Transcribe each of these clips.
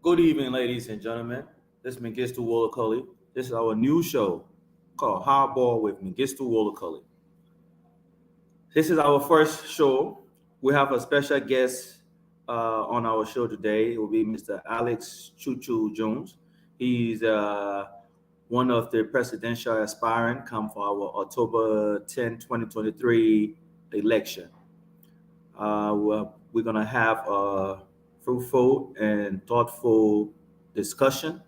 Good evening, ladies and gentlemen. This is Mengistu Wolakulli. This is our new show called Hardball with Mengistu Wolakulli. This is our first show. We have a special guest on our show today. It will be Mr. Alex Chu-Chu Jones. He's one of the presidential aspirant come for our October 10, 2023 election. We're going to have a fruitful and thoughtful discussion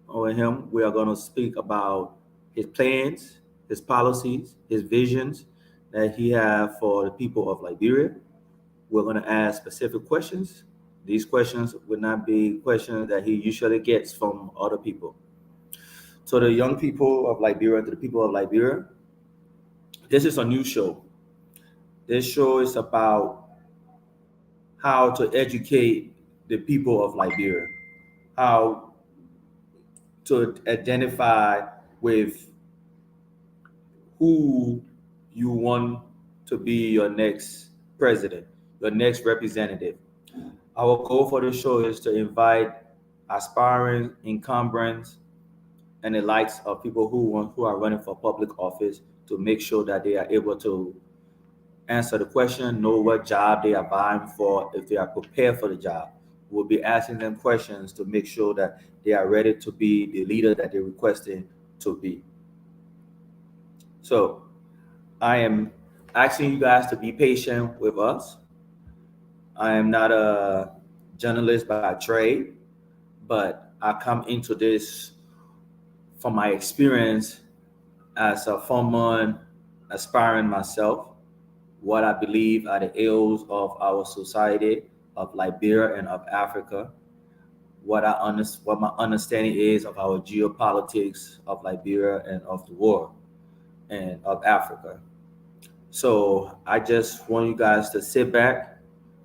with him. We are going to speak about his plans, his policies, his visions that he have for the people of Liberia. We're going to ask specific questions. These questions would not be questions that he usually gets from other people. So the young people of Liberia, to the people of Liberia, this is a new show. This show is about how to educate the people of Liberia, how to identify with who you want to be your next president, your next representative. Our goal for the show is to invite aspiring incumbents and the likes of people who are running for public office to make sure that they are able to answer the question, know what job they are vying for, if they are prepared for the job. We'll be asking them questions to make sure that they are ready to be the leader that they're requesting to be. So I am asking you guys to be patient with us. I am not a journalist by trade, but I come into this from my experience as a former aspiring myself, what I believe are the ills of our society, of Liberia and of Africa, what my understanding is of our geopolitics of Liberia and of the world and of Africa. So I just want you guys to sit back,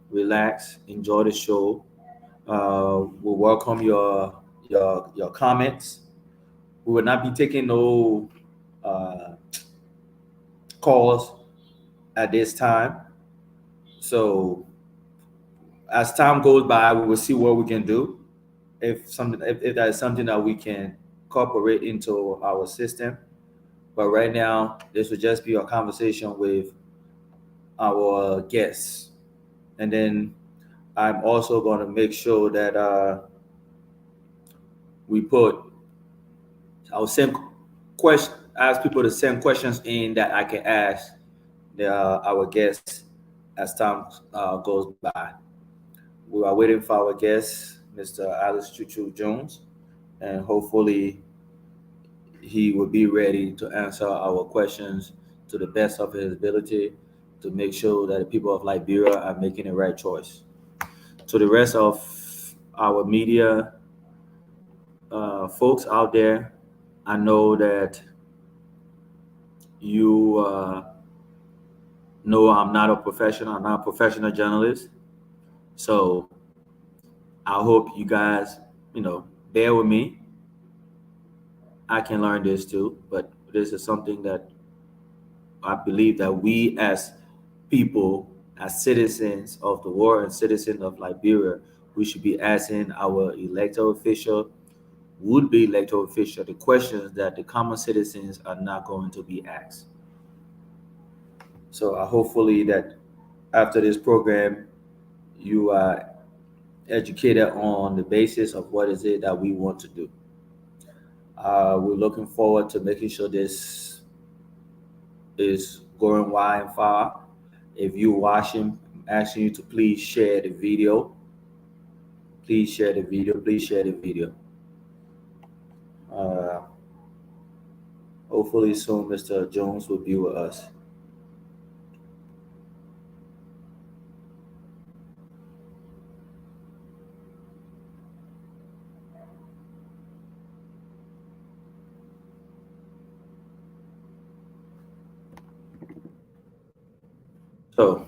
relax, enjoy the show. We welcome your comments. We will not be taking no uh, calls at this time. So as time goes by, we will see what we can do. If that is something that we can incorporate into our system. But right now, this will just be a conversation with our guests, and then I'm also going to make sure that we put our same question, ask people the same questions in that I can ask our guests as time goes by. We are waiting for our guest, Mr. Alex Chu-Chu Jones, and hopefully he will be ready to answer our questions to the best of his ability to make sure that the people of Liberia are making the right choice. To the rest of our media folks out there, I know that you know I'm not a professional. I'm not a professional journalist. So I hope you guys, bear with me. I can learn this too, but this is something that I believe that we as people, as citizens of the world and citizens of Liberia, we should be asking our elected official, would be elected official, the questions that the common citizens are not going to be asked. So hopefully that after this program, you are educated on the basis of what is it that we want to do. We're looking forward to making sure this is going wide and far. If you're watching, I'm asking you to please share the video. Please share the video. Please share the video. Uh, Hopefully soon Mr. Jones will be with us. So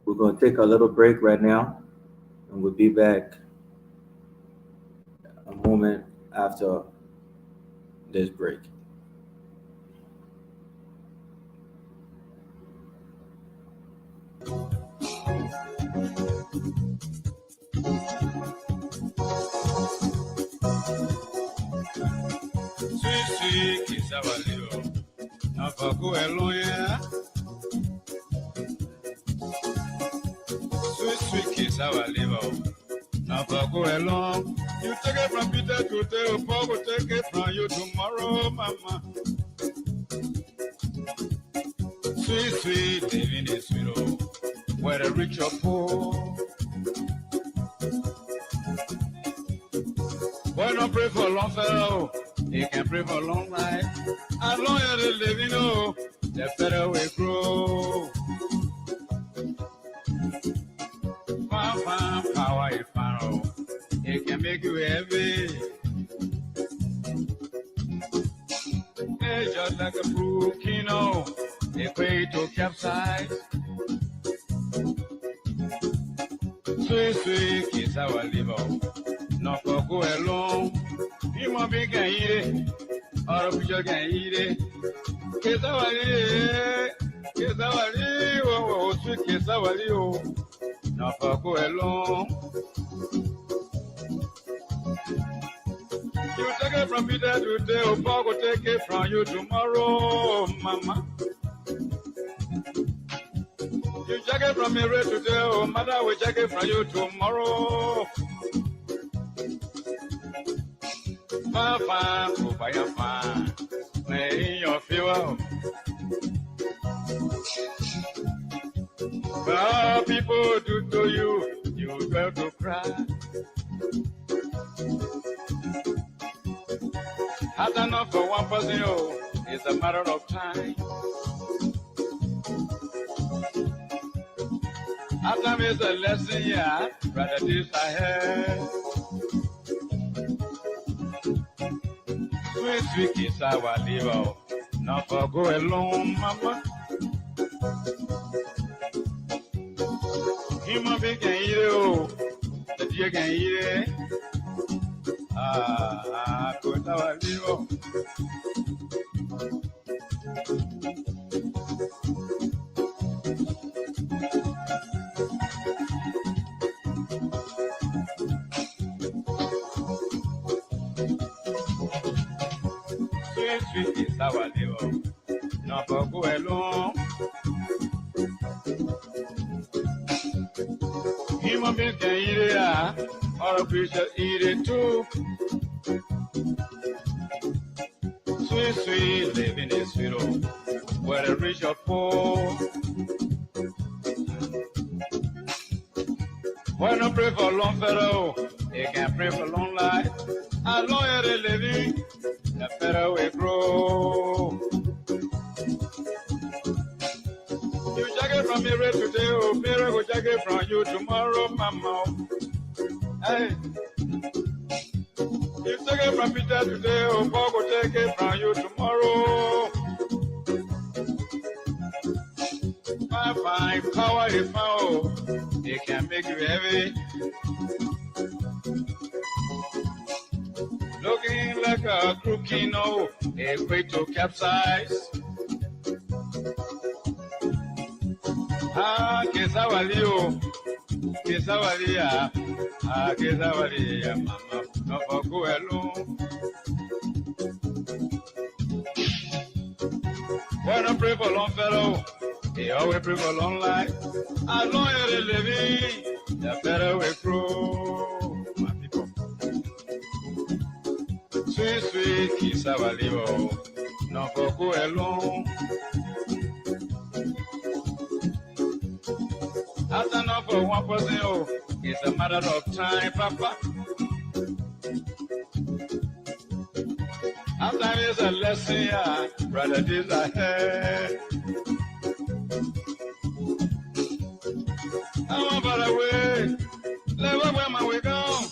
we're going to take a little break right now, and we'll be back a moment after this break. Sweet kiss our liver. Now go along. You take it from Peter today, Paul will take it from you tomorrow, mama. Sweet, sweet, living is sweet, oh. Whether rich or poor. Boy, don't pray for long fellow. You can pray for long life. As long as you live, you know, the better we grow. Power is power. It can make you heavy. It's just like a brook, you know. It's way to capsize. Sweet, sweet kiss our liver. Not for go alone. You must be can eat it. Or we just can eat it. Kiss our liver. Kiss our liver. Oh, sweet kiss our liver. Not for go alone. You take it from Peter today, or Paul will take it from you tomorrow, mama. You take it from me right today, or mother will take it from you tomorrow. Fine, may your fever. But people do to you, you have to cry. Hard enough for one person, oh, it's a matter of time. After is a lesson, yeah, rather this ahead. Sweet, sweet kiss our liver, not for go alone, mama. Human being can eat it, oh, the deer can eat it. Go our liver. Sweet is our liver, not for go alone. Human beings can eat it, or a creature eat it too. Sweet, sweet, living is sweet, oh, whether rich or poor. Why not pray for long fellow? They can pray for long life. As long as they living, the better we grow. You take it from me right today, oh, Mary will take it from you tomorrow, mama. Hey. You take it from Peter today, oh, Paul will take it from you tomorrow. Fine, power is power. It can make you heavy. Looking like a crooked, no, a way to capsize. Kesawalia, mama, no for go alone. Why don't pray for long fellow? They always pray for long life. As long as they living, the better we grow. My people. Sweet, sweet kiss our liver, no for go alone. That's enough for one person, oh, it's a matter of time, papa. After is a lesson, yeah, brother, this ahead. I'm about away, never where my way gone.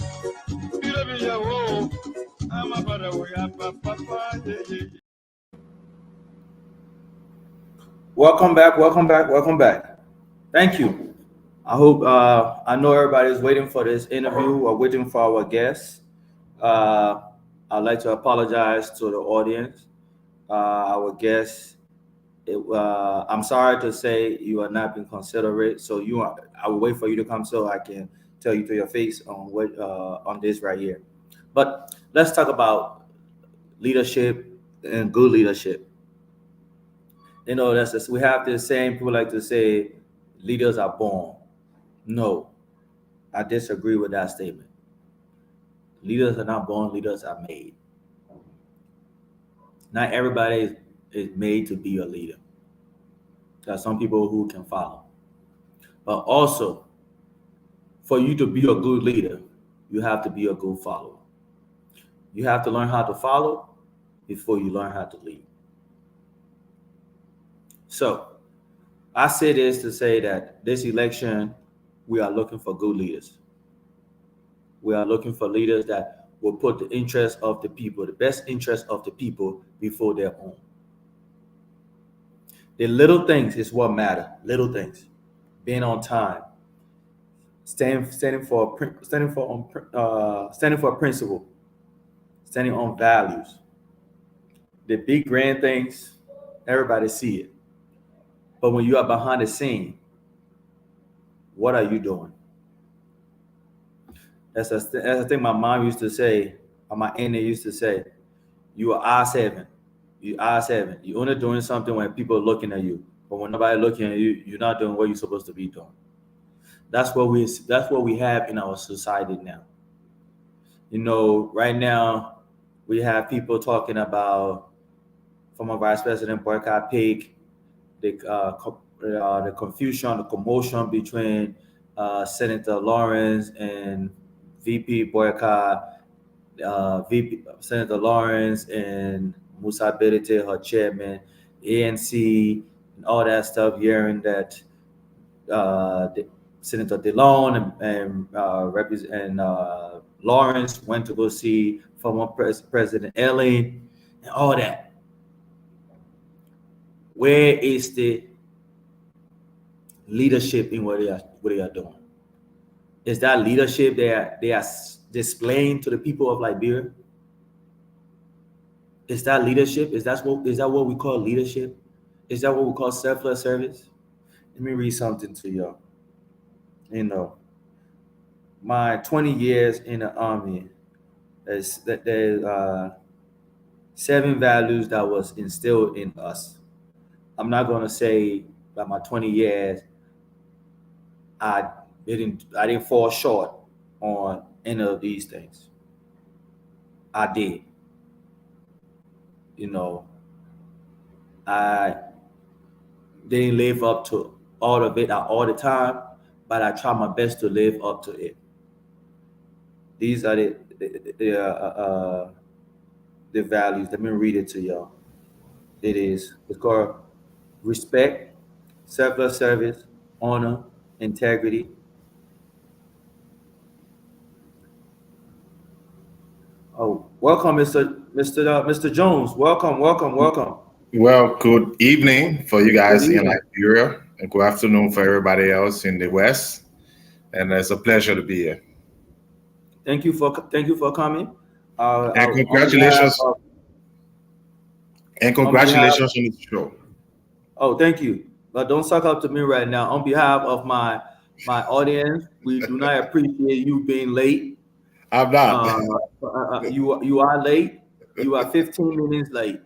You don't be your woe. I'm about away, papa, yeah. Welcome back. Thank you. I hope I know everybody's waiting for this interview or waiting for our guests. Uh, I'd like to apologize to the audience, our guests. I'm sorry to say you are not being considerate. So I will wait for you to come so I can tell you to your face on what on this right here. But let's talk about leadership and good leadership. We have this saying, people like to say leaders are born. No, I disagree with that statement. Leaders are not born, leaders are made. Not everybody is made to be a leader. There are some people who can follow. But also, for you to be a good leader, you have to be a good follower. You have to learn how to follow before you learn how to lead. So, I say this to say that this election, we are looking for good leaders. We are looking for leaders that will put the interest of the people, the best interest of the people before their own. The little things is what matter. Little things, being on time, standing for a principle, standing on values. The big grand things, everybody see it. But when you are behind the scene, what are you doing? That's a thing my mom used to say, or my auntie used to say. You are I-7. You I-7. You're only doing something when people are looking at you. But when nobody looking at you, you're not doing what you're supposed to be doing. That's what we have in our society now. Right now we have people talking about former Vice President Boycott Pig, the confusion, the commotion between Senator Lawrence and VP Boycott, Senator Lawrence and Musa Bedete, her chairman, ANC, and all that stuff. Hearing that Senator DeLone and Lawrence went to go see former President Ellen and all that. Where is the leadership in what they are doing? Is that leadership they are displaying to the people of Liberia? Is that leadership? Is that what we call leadership? Is that what we call selfless service? Let me read something to y'all. My 20 years in the army, there's 7 values that was instilled in us. I'm not gonna say that my 20 years I didn't fall short on any of these things. I did. I didn't live up to all of it all the time, but I try my best to live up to it. These are the values. Let me read it to y'all. It's called respect, selfless service, honor, integrity. Oh, welcome, Mr. Jones. Welcome. Well, good evening for you Good guys in evening. Liberia, and good afternoon for everybody else in the West. And it's a pleasure to be here. Thank you for coming. And On behalf congratulations, of and on behalf congratulations on the show. Oh, thank you. But don't suck up to me right now. On behalf of my audience, we do not appreciate you being late. I'm not. Uh, you are late. You are 15 minutes late.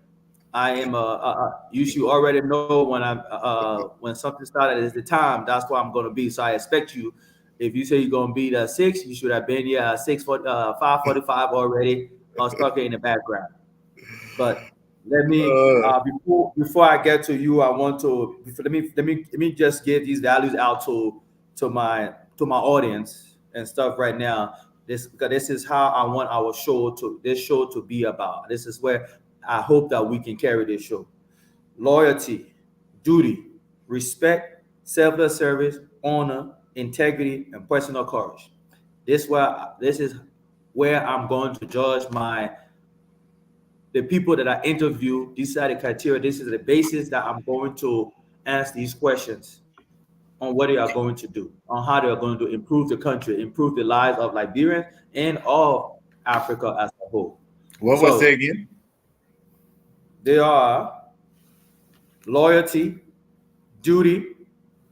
I am. You should already know when something started is the time. That's where I'm going to be. So I expect you. If you say you're going to be at 6, you should have been here at 5:45 already, or stuck in the background. But let me Uh, before I get to you, I want to let me just give these values out to my audience and stuff right now. Because this is how I want this show to be about. This is where I hope that we can carry this show. Loyalty, duty, respect, selfless service, honor, integrity, and personal courage. This is where I'm going to judge the people that I interview. These are the criteria. This is the basis that I'm going to ask these questions on what they are going to do, on how they are going to improve the country, improve the lives of Liberians and of Africa as a whole. what was it So again? they are loyalty, duty,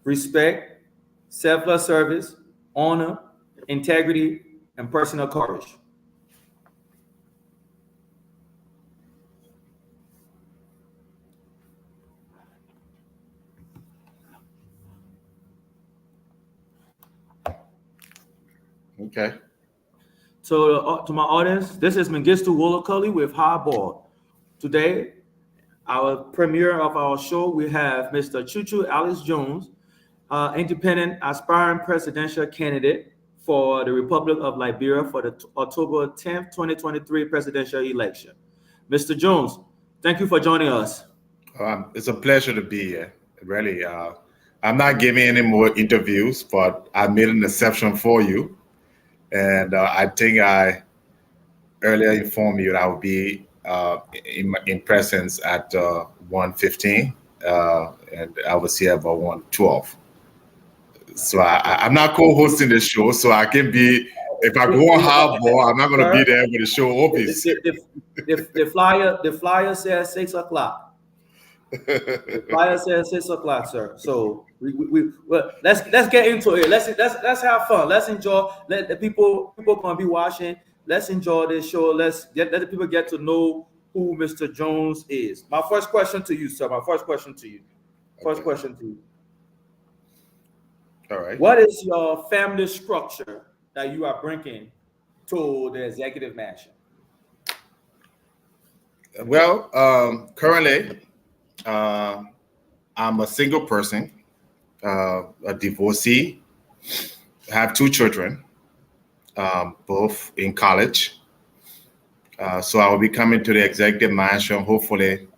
respect, selfless service, honor, integrity, and personal courage. Okay. So to my audience, this is Mengistu Wolokoli with Hardball. Today, our premiere of our show, we have Mr. Chu-Chu Alice Jones, independent aspiring presidential candidate for the Republic of Liberia for the October 10th, 2023 presidential election. Mr. Jones, thank you for joining us. It's a pleasure to be here. Really, I'm not giving any more interviews, but I made an exception for you, and I think I earlier informed you that I would be in presence at 1:15, and I was here about 1:12. So I'm not co-hosting the show, so I can be. If I go on hardball, I'm not going to be there when the show opens. The flyer says 6 o'clock. The flyer says 6 o'clock, sir. So well, let's get into it. Let's have fun. Let's enjoy. Let the people gonna be watching. Let's enjoy this show. Let the people get to know who Mr. Jones is. My first question to you, sir. First question to you. All right. What is your family structure that you are bringing to the executive mansion? Well, currently, I'm a single person, a divorcee. I have 2 children, both in college. So I will be coming to the executive mansion, hopefully,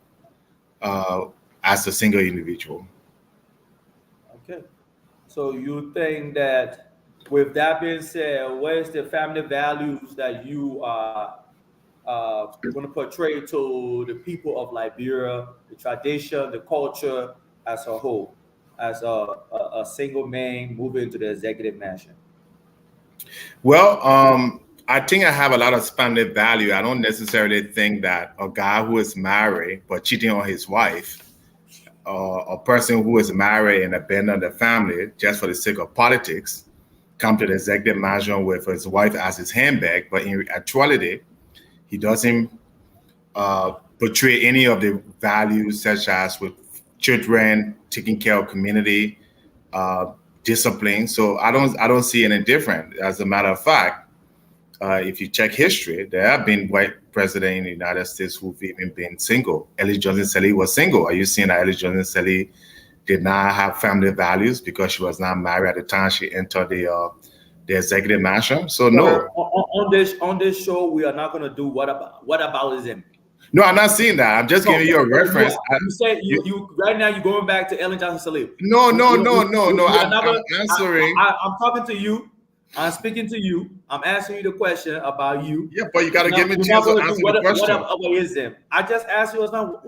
as a single individual. Okay. So you think that, with that being said, what is the family values that you are going to portray to the people of Liberia, the tradition, the culture as a whole, as a single man moving to the executive mansion? Well, I think I have a lot of family value. I don't necessarily think that a guy who is married but cheating on his wife, a person who is married and abandoned the family just for the sake of politics, come to the executive mansion with his wife as his handbag, but in actuality, he doesn't portray any of the values, such as with children, taking care of community, discipline. So I don't see any different. As a matter of fact, if you check history, there have been white presidents in the United States who've even been single. Ellie Johnson Sirleaf was single. Are you seeing that Ellie Johnson Sirleaf did not have family values because she was not married at the time she entered the executive mansion? So no. On this show, we are not going to do what aboutism. No, I'm not seeing that. I'm just giving you a reference. You say you right now you're going back to Ellen Johnson Sirleaf. No. I'm answering. I'm talking to you. I'm speaking to you. I'm asking you the question about you. Yeah, but you got to give me a chance to answer the question. What is them? I just asked you.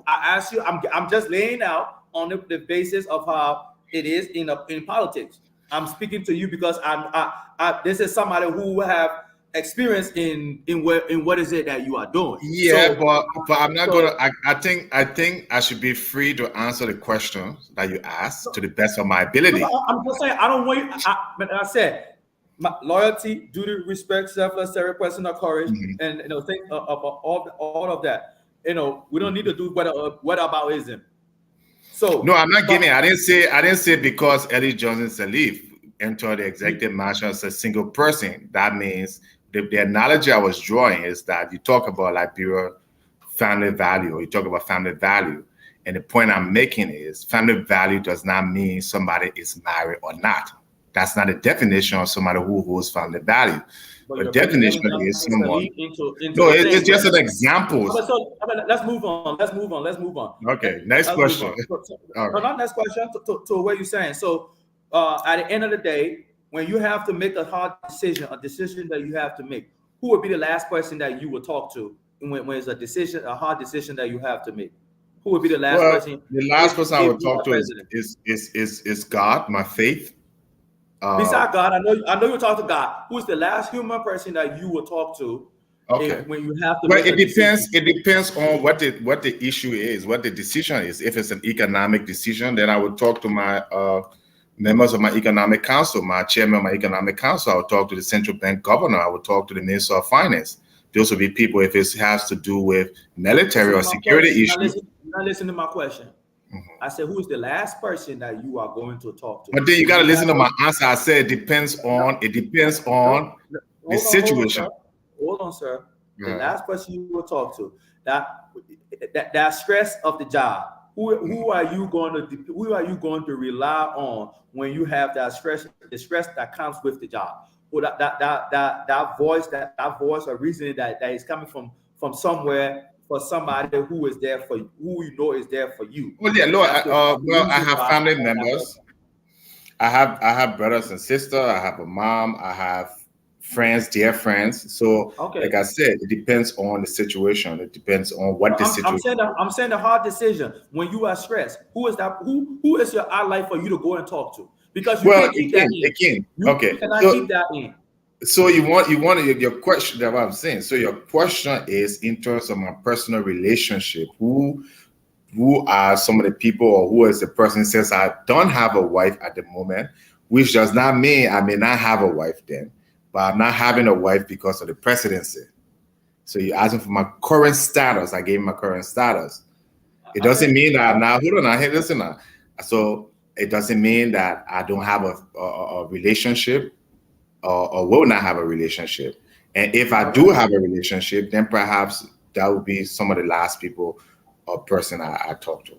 I asked you. I'm just laying out on the basis of how it is in politics. I'm speaking to you because this is somebody who have experience in what is it that you are doing. Yeah, so, but I'm not gonna. I think I should be free to answer the question that you asked to the best of my ability. I'm just saying I don't want you. But I said my loyalty, duty, respect, selfless, personal courage, and think of all of that. We don't need to do what aboutism. So no, I'm not giving. I didn't say because Ellie Johnson Sirleaf entered the executive mansion as a single person. That means the analogy I was drawing is that you talk about Liberia family value, or you talk about family value, and the point I'm making is family value does not mean somebody is married or not. That's not a definition of somebody who holds family value. The definition is someone. No, it's just an example. So let's move on. Okay, next question. No, not next question. To what you're saying. So at the end of the day, when you have to make a hard decision, a decision that you have to make, who would be the last person that you would talk to when it's a hard decision that you have to make? Who would be the last person? The last person I would talk to is God, my faith. Besides God, I know you talk to God. Who's the last human person that you will talk to? Okay. When you have to. But it depends. It depends on what the issue is, what the decision is. If it's an economic decision, then I would talk to my members of my economic council, my chairman of my economic council. I would talk to the central bank governor. I would talk to the minister of finance. Those would be people if it has to do with military or security issues. Now listen to my question. I said, who is the last person that you are going to talk to? But then you got to listen to my answer. I said it depends on the situation. Hold on, sir. The last person you will talk to, that stress of the job. Who are you going to rely on when you have that stress, the stress that comes with the job? Or that voice or reasoning that is coming from somewhere, for somebody who is there for you, who you know is there for you. Well, yeah, no, I have family members. I have brothers and sisters. I have a mom. I have friends, dear friends. So, like I said, it depends on the situation. It depends on what the situation. I'm saying the hard decision when you are stressed. Who is that? Who is your ally for you to go and talk to? Because you can't keep that in. You cannot keep that in. So you want your question. That's what I'm saying. So your question is in terms of my personal relationship. Who are some of the people, or who is the person who says I don't have a wife at the moment, which does not mean I may not have a wife then, but I'm not having a wife because of the presidency. So you're asking for my current status. I gave my current status. It doesn't mean that I'm not. Hold on, hey, listen now. So it doesn't mean that I don't have a relationship. Or will not have a relationship. And if I do have a relationship, then perhaps that would be some of the last people or person I talk to.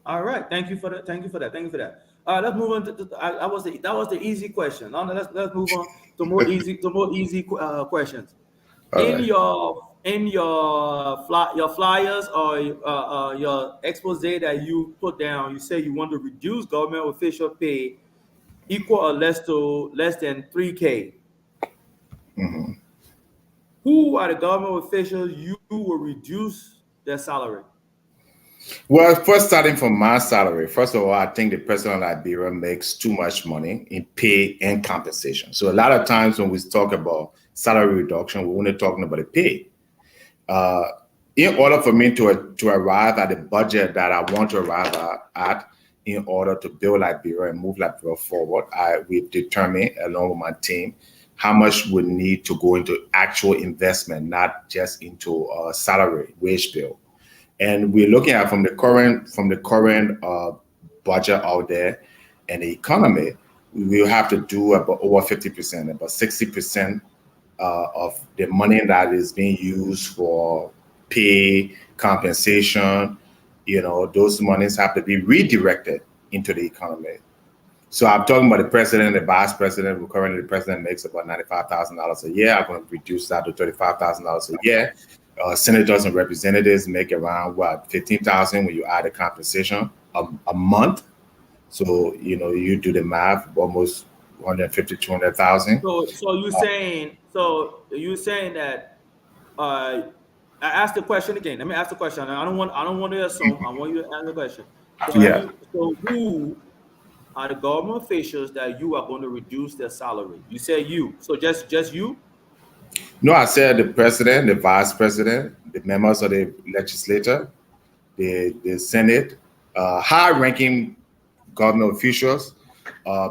All right. Thank you for that. Let's move on to that was the easy question. Now let's move on to more easy questions. In your flyers or your expose that you put down, you say you want to reduce government official pay equal or less than 3K. Mm-hmm. Who are the government officials you will reduce their salary? Well, first starting from my salary, first of all, I think the president of Liberia makes too much money in pay and compensation. So a lot of times when we talk about salary reduction, we're only talking about the pay. In order for me to arrive at the budget that I want to arrive at, in order to build Liberia and move Liberia forward, we've determined, along with my team, how much we need to go into actual investment, not just into a salary wage bill. And we're looking at from the current budget out there and the economy, we'll have to do about over 50%, about 60% of the money that is being used for pay, compensation. Those monies have to be redirected into the economy. So I'm talking about the president, the vice president. Currently, the president makes about $95,000 a year. I'm going to reduce that to $35,000 a year. Senators and representatives make around $15,000 when you add the compensation a month. So you do the math, almost 150, 200,000. So you're saying that. I asked the question again. Let me ask the question. I don't want to assume. I want you to answer the question. So who are the government officials that you are going to reduce their salary? You said you. So just you? No, I said the president, the vice president, the members of the legislature, the Senate, high-ranking government officials,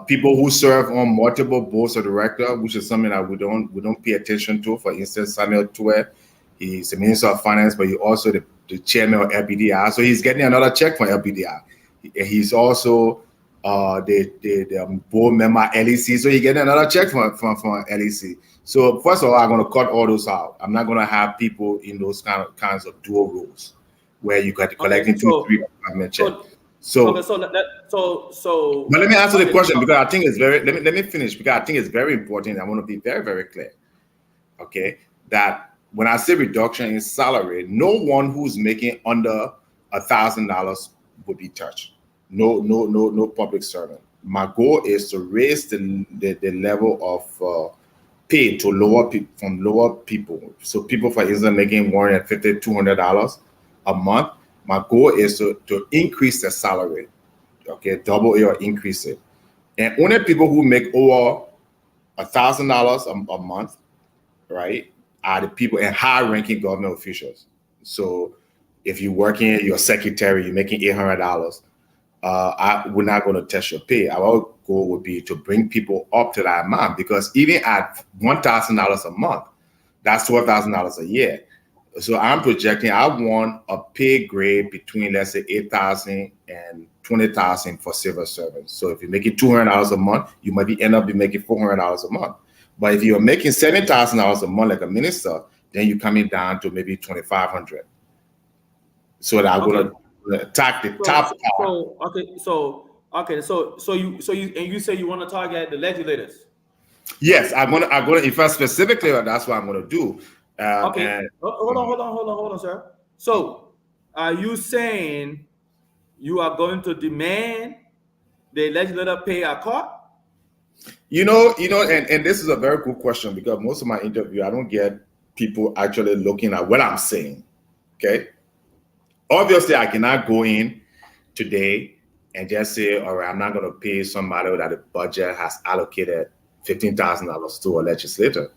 people who serve on multiple boards of directors, which is something that we don't pay attention to. For instance, Samuel Tuer. He's the Minister of Finance, but he's also the chairman of LPDI. So he's getting another check from LPDI. He's also the board member at LEC. So he's getting another check from LEC. So first of all, I'm going to cut all those out. I'm not going to have people in those kinds of dual roles where you got to collecting 2-3 government checks. But let me answer the question because I think it's very. Let me finish because I think it's very important. I want to be very, very clear. Okay, that. When I say reduction in salary, no one who's making under $1,000 would be touched. No public servant. My goal is to raise the level of pay to lower people. So people, for instance, making $150, $200 a month. My goal is to increase their salary. Okay, double it or increase it. And only people who make over $1,000 a month, right, are the people and high-ranking government officials. So if you're working, you're a secretary, you're making $800, we're not going to test your pay. Our goal would be to bring people up to that amount because even at $1,000 a month, that's $12,000 a year. So I'm projecting I want a pay grade between, let's say, 8,000 and 20,000 for civil servants. So if you're making $200 a month, you might end up making $400 a month. But if you're making $7,000 a month like a minister, then you're coming down to maybe 2,500. So that I'm going to attack the top part. So you say you want to target the legislators. Yes, I'm gonna. If I specifically, that's what I'm gonna do. Okay. Hold on, sir. So, are you saying you are going to demand the legislator pay a cut? And this is a very good question, because most of my interview, I don't get people actually looking at what I'm saying. Okay. Obviously, I cannot go in today and just say, all right, I'm not going to pay somebody that the budget has allocated $15,000 to a legislator.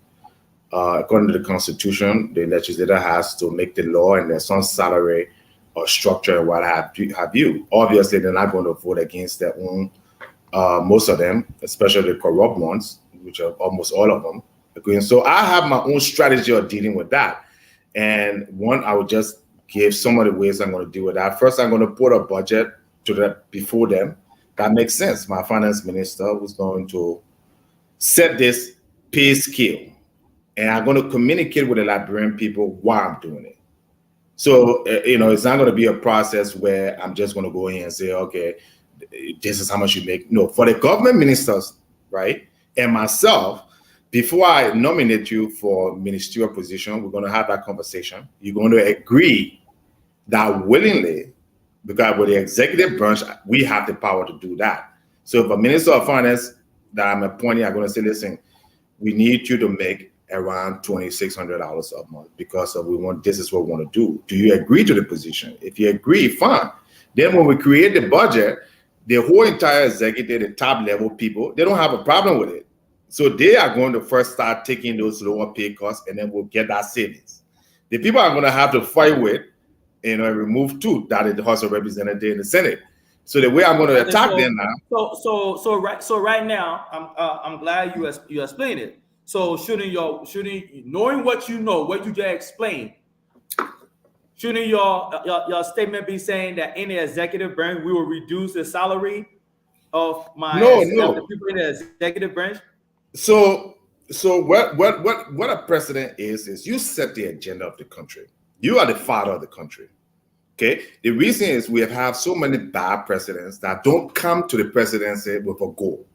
According to the Constitution, the legislator has to make the law, and there's some salary or structure and what have you. Obviously, they're not going to vote against their own, most of them, especially the corrupt ones, which are almost all of them. So I have my own strategy of dealing with that. And one, I would just give some of the ways I'm going to deal with that. First, I'm going to put a budget before them that makes sense. My finance minister was going to set this pay scale, and I'm going to communicate with the Liberian people why I'm doing it. So, it's not going to be a process where I'm just going to go in and say, okay, this is how much you make. No, for the government ministers, right, and myself, before I nominate you for ministerial position, we're going to have that conversation. You're going to agree that willingly, because with the executive branch, we have the power to do that. So if a minister of finance that I'm appointing, I'm going to say, listen, we need you to make around $2,600 a month because this is what we want to do. Do you agree to the position? If you agree, fine. Then when we create the budget, the whole entire executive, the top level people, they don't have a problem with it. So they are going to first start taking those lower pay costs, and then we'll get that savings. The people are going to have to fight with, remove two, that is the House of Representatives and the Senate. So the way I'm going to attack them now. So right now, I'm glad you explained it. So shouldn't knowing what you know, what you just explained, shouldn't your statement be saying that in the executive branch we will reduce the salary of the people in the executive branch? So what a president is you set the agenda of the country. You are the father of the country. Okay. The reason is we have so many bad presidents that don't come to the presidency with a goal,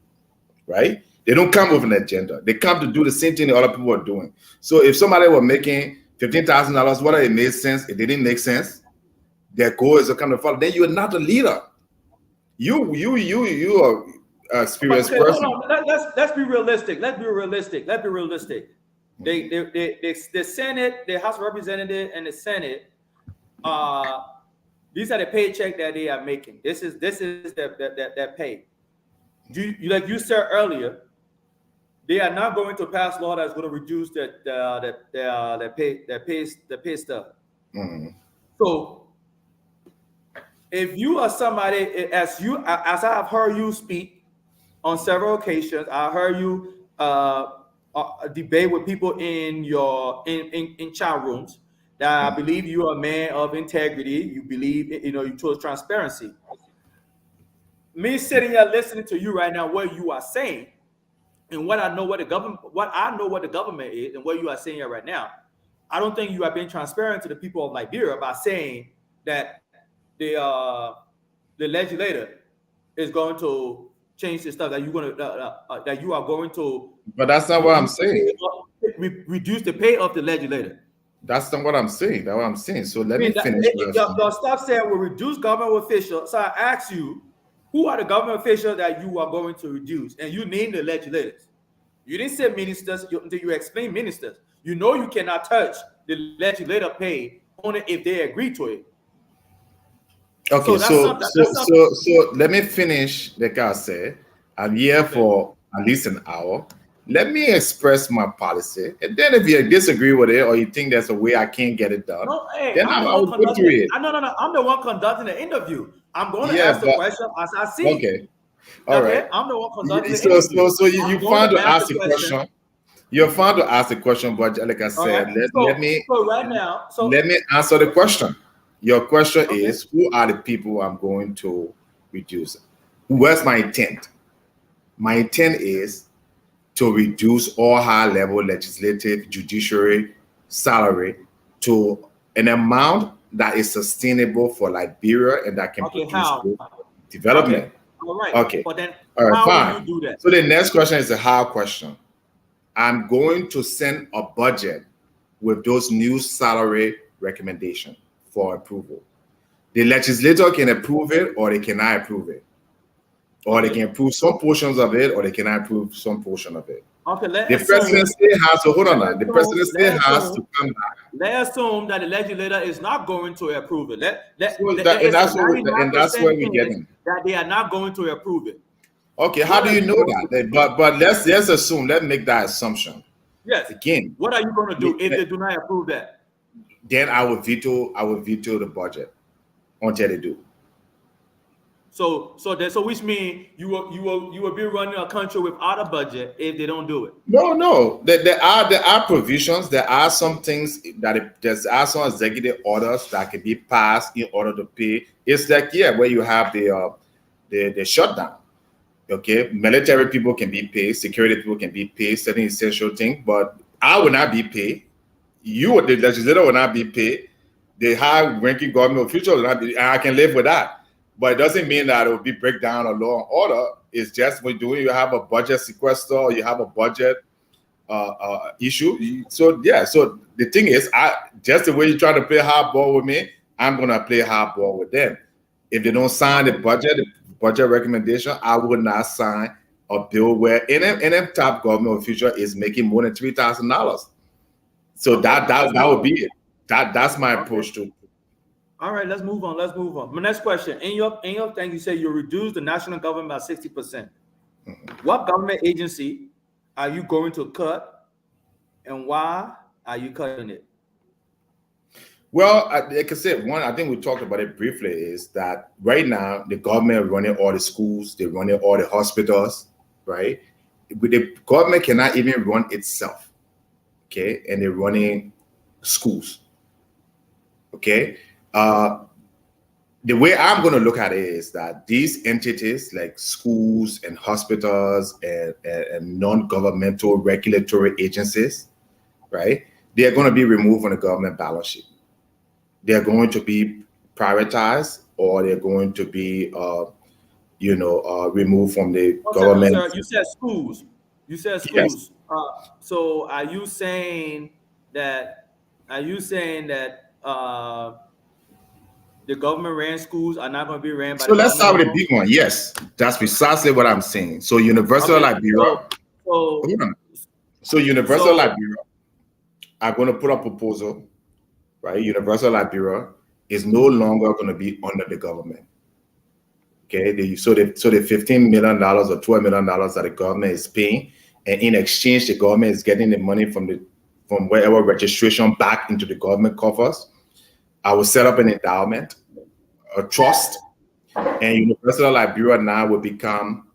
right? They don't come with an agenda. They come to do the same thing that other people are doing. So if somebody were making $15,000, whether it made sense, it didn't make sense, their goal is to come to follow. Then you're not a leader. You are experienced person. Let's be realistic. The Senate, the House of Representatives, and the Senate, these are the paycheck that they are making. This is their pay. Like you said earlier, they are not going to pass law that's going to reduce the pay stuff. Mm-hmm. So if you are somebody, as I have heard you speak on several occasions, I heard you debate with people in chat rooms. That I believe you are a man of integrity. You believe, you chose transparency. Me sitting here listening to you right now, what you are saying, and what I know what the government is, and what you are saying here right now, I don't think you are being transparent to the people of Liberia by saying that the legislator is going to change the stuff that you're going to that you are going to. But that's not what I'm saying. Reduce the pay of the legislator. That's not what I'm saying. That's what I'm saying. So let me finish. Your stuff said will reduce government officials. So I asked you, who are the government officials that you are going to reduce? And you named the legislators. You didn't say ministers until you explain ministers. You know you cannot touch the legislator pay only if they agree to it. Okay, so let me finish. Like I said, I'm here for at least an hour. Let me express my policy, and then if you disagree with it or you think there's a way I can't get it done, then I will put through it. No. I'm the one conducting the interview. I'm going to ask the question as I see. Okay. All right. I'm the one conducting the interview. So you find to ask the question. You're fine to ask the question, but like I All right. said, So right now, let me answer the question. Your question okay. is, who are the people I'm going to reduce? Where's my intent? My intent is to reduce all high-level legislative, judiciary salary to an amount that is sustainable for Liberia and that can Okay, produce how? good Okay, development. all right. Okay. But then, All right, how will fine. you do that? So the next question is a how question. I'm going to send a budget with those new salary recommendations for approval. The legislator can approve it or they cannot approve it. Or they Okay. can approve some portions of it or they cannot approve some portion of it. Okay, The president still has to hold on now. The president still has to come back. let's assume that the legislator is not going to approve it. So There is a and that's where 99% we get chance in. that they are not going to approve it. Okay, how What do are you you know going to that? do? But let's assume, let's make that assumption. Yes. Again, What are you going to do if they do not approve that? then I will veto the budget until they do. So which means you will be running a country without a budget if they don't do it. No. There are provisions. There are some things there are some executive orders that can be passed in order to pay. It's like where you have the shutdown. Okay, military people can be paid, security people can be paid, certain essential things, but I will not be paid. You, the legislator, will not be paid. The high-ranking government officials will not be. And I can live with that, but it doesn't mean that it will be breakdown or law and order. It's just when you have a budget sequester, or you have a budget issue. So the thing is, just the way you try to play hardball with me, I'm gonna play hardball with them. If they don't sign the budget recommendation, I would not sign a bill where any top government official is making more than $3,000. So Okay, that would be it. That's my approach to it. All right, let's move on. My next question. In your thing, you say you reduce the national government by 60%. What government agency are you going to cut, and why are you cutting it? Well, like I said, one, I think we talked about it briefly, is that right now the government running all the schools, they're running all the hospitals, right? But the government cannot even run itself, okay? And they're running schools, okay? The way I'm going to look at it is that these entities like schools and hospitals and non-governmental regulatory agencies, right? They are going to be removed from the government balance sheet. They're going to be prioritized, or they're going to be, removed from the government. Sir, you said schools. Yes. So are you saying that? The government ran schools are not going to be ran by So the let's start with the government? big one. Yes, that's precisely what I'm saying. So Universal Liberia. Hold on. So Universal Liberia are going to put a proposal, right? Universal Liberia is no longer going to be under the government. Okay, so the $15 million or $12 million that the government is paying, and in exchange, the government is getting the money from wherever registration back into the government coffers. I will set up an endowment, a trust, and Universal Liberia now will become,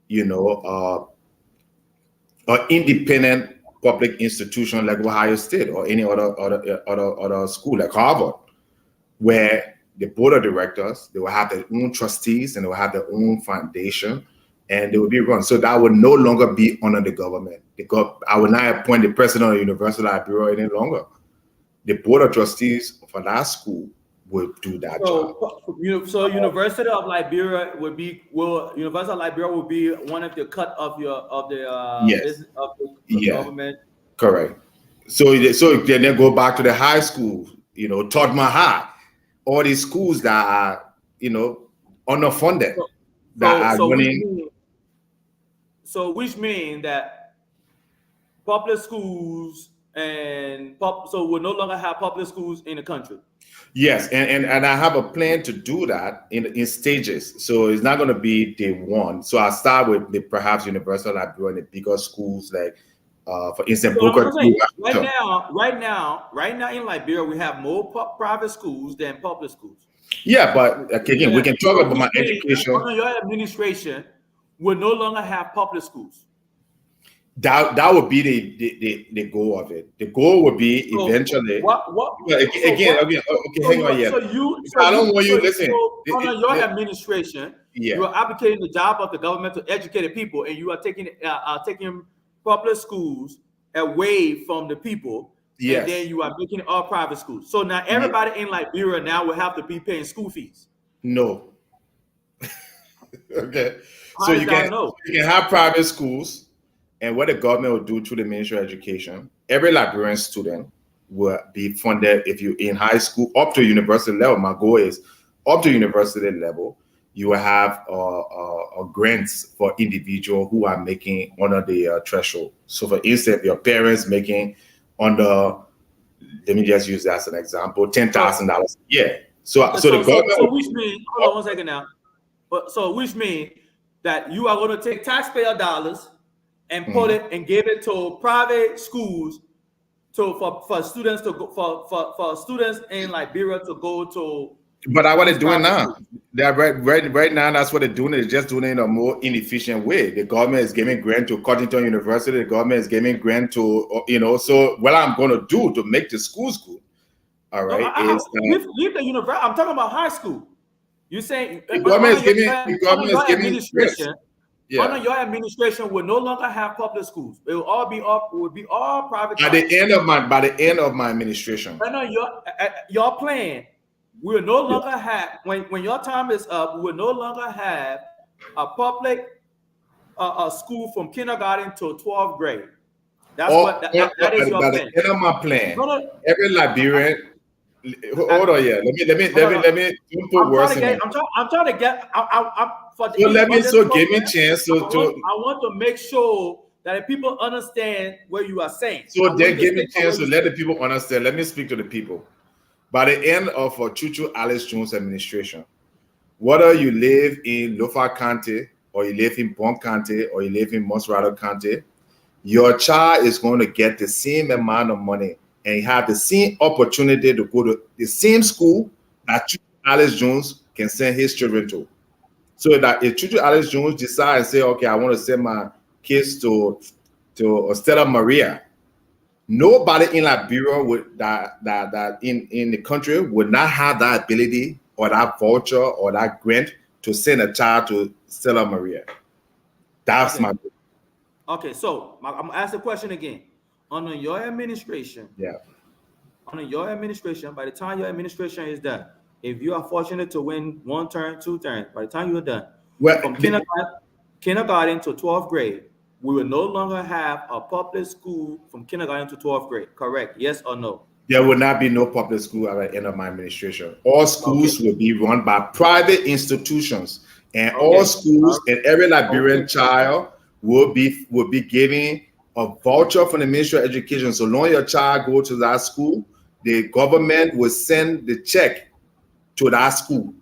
an independent public institution like Ohio State or any other school like Harvard, where the board of directors, they will have their own trustees and they will have their own foundation, and they will be run. So that will no longer be under the government. I will not appoint the president of the Universal Liberia any longer. The board of trustees for that school will do that job. So University of Liberia will be one of the cut of the Yes. business of the government. Correct. So then they go back to the high school, Todma High, all these schools that are, underfunded, that are running. Which means that public schools so we'll no longer have public schools in the country. Yes, and I have a plan to do that in stages. So it's not going to be day one. So I'll start with perhaps Universal Liberia and the bigger schools like, for instance, Boca. Right now in Liberia, we have more private schools than public schools. Yeah, but again, we can talk about my education. Your administration will no longer have public schools. That would be the goal of it. The goal would be So eventually. what? Again, okay, hang on, yeah. I don't want you to listen. So under your administration, Yeah. you are advocating the job of the government to educate the people, and you are taking public schools away from the people, Yes. and then you are making it all private schools. So now everybody in Liberia now will have to be paying school fees. No. Okay. How So does you that can know? have private schools, and what the government will do through the Ministry of Education, every Liberian student will be funded. If you're in high school up to university level, my goal is up to university level, you will have grants for individuals who are making under the threshold. So for instance, your parents making under, let me just use that as an example, $10,000 a year. So the government. So which means, hold on one second now. So which means that you are going to take taxpayer dollars and put it and give it to private schools for students to go for students in Liberia to go to. But that's what they're doing now. They're right now. That's what they're doing. They're just doing it in a more inefficient way. The government is giving grant to Cottington University. The government is giving grant to So what I'm going to do to make the schools good, all right, leave the university. I'm talking about high school. You saying the government is giving administration. Yeah. Under your administration will no longer have public schools. It will all be all private. By the end of my administration. I know your plan. We will no longer have when your time is up. We will no longer have a public a school from kindergarten to 12th grade. That's that is your plan. By the end of my plan, every Liberian. Hold on, yeah. Let me don't put words in it. I'm trying to get. Give me a chance to. I want to make sure that the people understand what you are saying. So then give me a chance to let the people understand. Let me speak to the people. By the end of Chu-Chu Alice Jones administration, whether you live in Lofa County or you live in Bon County or you live in Mosrado County, your child is going to get the same amount of money and have the same opportunity to go to the same school that Chu-Chu Alice Jones can send his children to. So that if Chu-Chu Alice Jones decide and say, okay, I want to send my kids to Stella Maria, nobody in Liberia would that in the country would not have that ability or that voucher or that grant to send a child to Stella Maria. That's my. Okay, so I'm gonna ask the question again. Under your administration, under your administration, by the time your administration is done, if you are fortunate to win 1 term, 2 terms, by the time you're done, from kindergarten to 12th grade, we will no longer have a public school from kindergarten to 12th grade. Correct? Yes or no? There will not be no public school at the end of my administration. All schools will be run by private institutions, and all schools and every Liberian child will be given a voucher from the Ministry of Education. So long your child go to that school, the government will send the check to that school.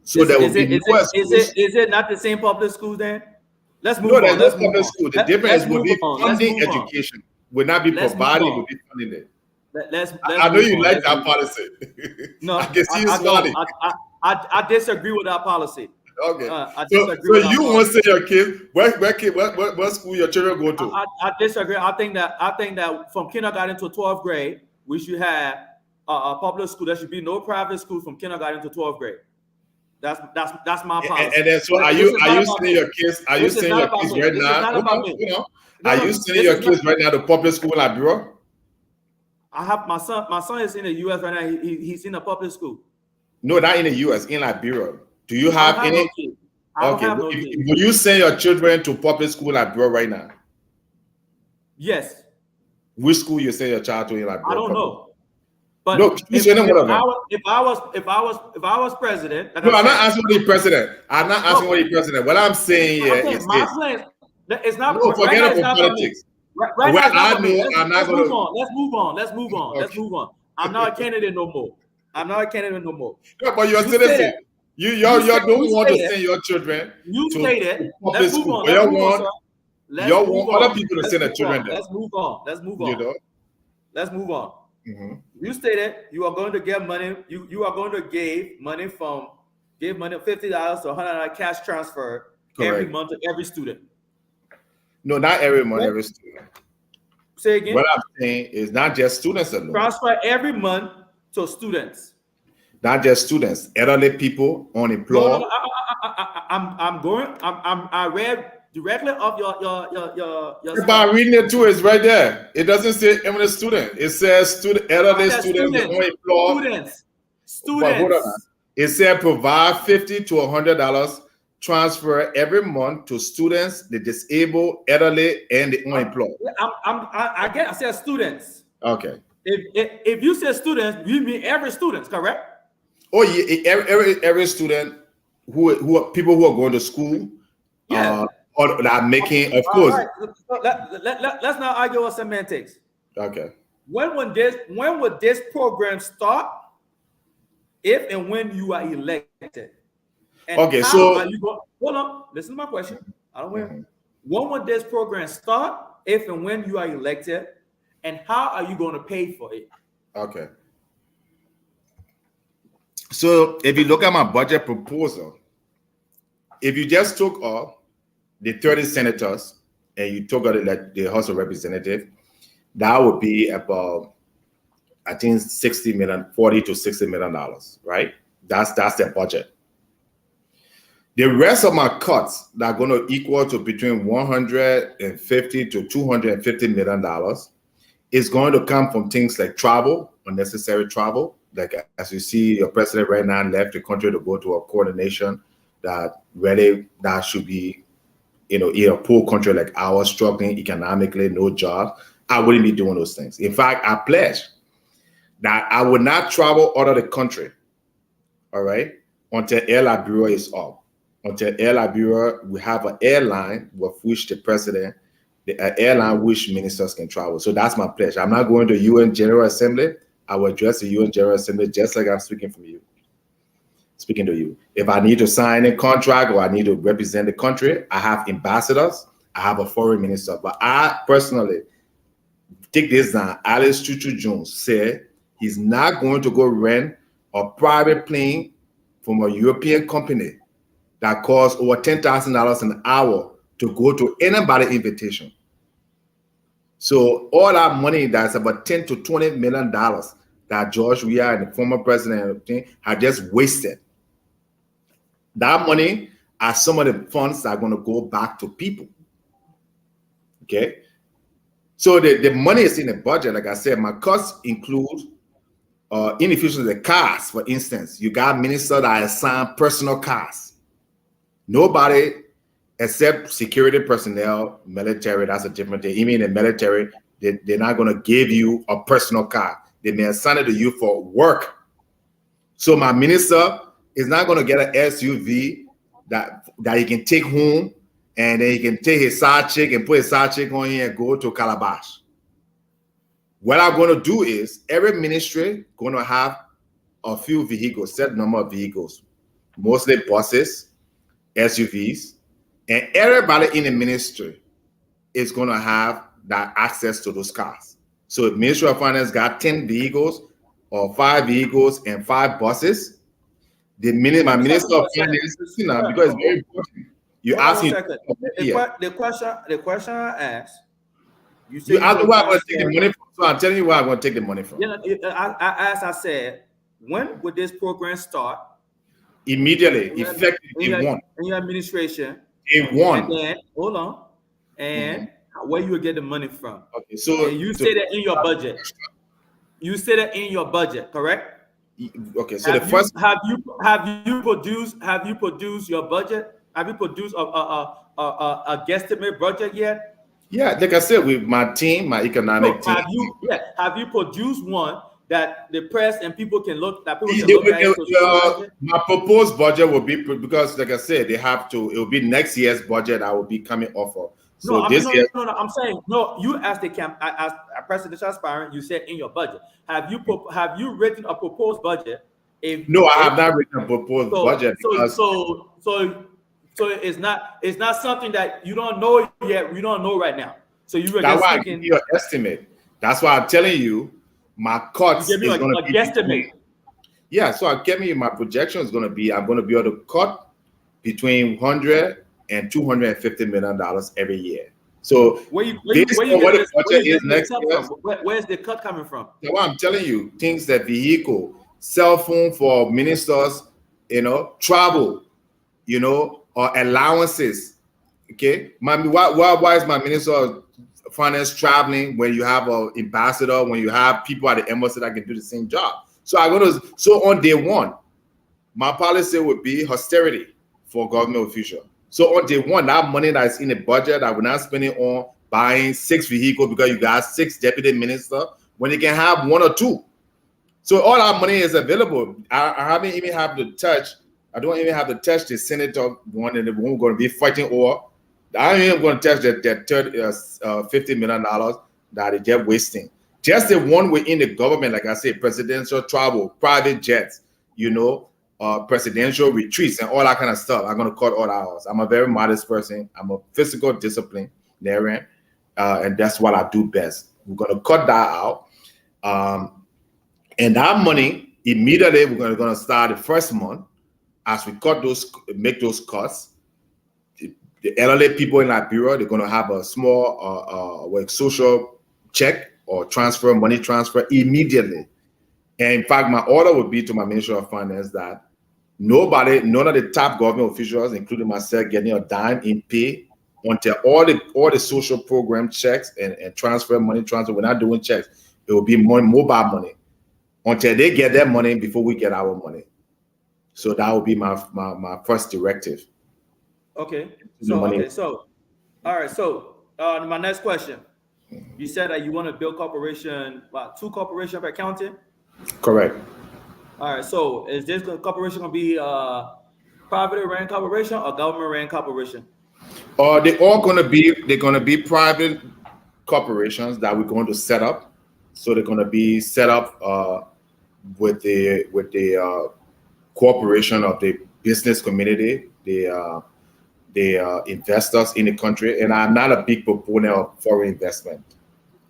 So is it not the same public school then? Let's move on. There's no public school. The difference will be funding education. Will not be provided, will be funding it. I know you like that policy. No, I can see you smiling. I disagree with that policy. Okay. So you want to say your kids, what school your children go to? I disagree. I think that from kindergarten to 12th grade, we should have a public school. There should be no private school from kindergarten to 12th grade. That's my policy. And then so are you sending your kids? Are you sending your kids right now? Are you sending your kids right now to public school in Liberia? I have my son. My son is in the U.S. right now. He's in a public school. No, not in the U.S. In Liberia. Do you have any? Okay. Will you send your children to public school in Liberia right now? Yes. Which school you send your child to in Liberia? I don't know. But no, if I was president, I'm not asking what the president. I'm not asking what the president. What I'm saying here is my plan. It's not. No, forget about politics. Right now, I'm not going to. Let's move on. I'm not a candidate no more. Yeah, but you're a citizen. You don't want to send your children to public school. You want other people to send their children there. Let's move on. You know? Let's move on. Mm-hmm. You stated you are going to get money. You are going to give money $50 to $100 cash transfer every month to every student. No, not every month, What? every student. Say again. What I'm saying is not just students alone. Transfer every month to students. Not just students, elderly people, No, unemployed. I read directly of your If I'm reading it too, it's right there. It doesn't say every student. It says student, elderly students, the unemployed. But hold on. It said provide $50 to $100 transfer every month to students, the disabled, elderly, and the unemployed. I said students. Okay. If you say students, you mean every student, correct? Oh yeah, every student who are people who are going to school, Yeah. or that are making, of course. Right. Let's not argue with semantics. Okay. When would this program start? If and when you are elected. And okay, how so are you going? Hold on, listen to my question. I don't know. When would this program start? If and when you are elected, and how are you going to pay for it? Okay. So if you look at my budget proposal, if you just took off the 30 senators and you took out the House of Representatives, that would be about, I think, 60 million, 40 to 60 million dollars, right? That's the budget. The rest of my cuts that are going to equal to between 150 to 250 million dollars is going to come from things like travel, unnecessary travel. Like as you see, your president right now left the country to go to a coordination that should be, in a poor country like ours, struggling economically, no job. I wouldn't be doing those things. In fact, I pledge that I would not travel out of the country, all right, until Air Liberia is up. Until Air Liberia, we have an airline with which the president, the airline which ministers can travel. So that's my pledge. I'm not going to UN General Assembly. I will address the UN General Assembly just like I'm speaking to you. If I need to sign a contract or I need to represent the country, I have ambassadors, I have a foreign minister. But I personally take this down. Alice Chu-Chu Jones said he's not going to go rent a private plane from a European company that costs over $10,000 an hour to go to anybody's invitation. So all that money, that's about $10 to $20 million that George Weah and the former president have just wasted. That money are some of the funds that are going to go back to people. Okay. So the money is in the budget. Like I said, my costs include inefficiency of the cars. For instance, you got ministers that assign personal cars. Nobody except security personnel, military, that's a different thing. Even in the military, they're not going to give you a personal car. They may assign it to you for work. So my minister is not going to get an SUV that he can take home, and then he can take his side chick and put his side chick on here and go to Calabash. What I'm going to do is every ministry going to have a few vehicles, set number of vehicles, mostly buses, SUVs, and everybody in the ministry is going to have that access to those cars. So if Ministry of Finance got 10 vehicles or 5 vehicles and 5 buses, my Minister of Finance, because it's very important. You ask me the question I asked. You asked me where I'm going to take the money from, so I'm telling you where I'm going to take the money from. Yeah, I said, when would this program start? Immediately, effective in your administration. In one. And then, hold on. And where you will get the money from. Okay, so and you say that in your budget. You say that in your budget, correct? Okay, so have you produced your budget? Have you produced a guesstimate budget yet? Yeah, like I said, with my team, my economic team. Have you produced one that the press and people can look at it? My proposed budget will be, because like I said, it will be next year's budget I will be coming off of. So I'm saying, you asked as a presidential aspirant, you said in your budget. Have you written a proposed budget? No, I have not written a proposed budget. So it's not something that you don't know yet. We don't know right now. So you were that's why I give you an estimate. That's why I'm telling you my cuts is going to be guesstimate. Yeah, so I'm giving you my projection is going to be, I'm going to be able to cut between $100 and $250 million every year. So where you based where you on what getting the this, where budget you is getting the next cut year, from? Where's the cut coming from? so what I'm telling you, things that vehicle, cell phone for ministers, travel, or allowances. Okay, why is my minister of finance traveling when you have an ambassador, when you have people at the embassy that can do the same job? So on day one, my policy would be austerity for government officials. So on day one, that money that's in the budget, I will not spend it on buying 6 vehicles because you got 6 deputy ministers when you can have 1 or 2. So all our money is available. I haven't even have to touch. I don't even have to touch the senator one, and the one we're going to be fighting over. I ain't even going to touch that $50 million that they just wasting. Just the one within the government, like I said, presidential travel, private jets, presidential retreats, and all that kind of stuff. I'm going to cut all that out. I'm a very modest person. I'm a physical disciplinarian, and that's what I do best. We're going to cut that out. And that money, immediately, we're going to start the first month. As we make those cuts, the elderly people in Liberia, they're going to have a small social check or money transfer immediately. And in fact, my order would be to my Minister of Finance that none of the top government officials, including myself, getting a dime in pay until all the social program checks and money transfer. We're not doing checks. It will be mobile money until they get their money before we get our money. So that would be my first directive. Okay. So all right. So my next question. You said that you want to build corporation, 2 corporations per county? Correct. All right. So is this corporation going to be privately ran corporation or government ran corporation? They're going to be private corporations that we're going to set up. So they're going to be set up with the cooperation of the business community, the investors in the country. And I'm not a big proponent of foreign investment.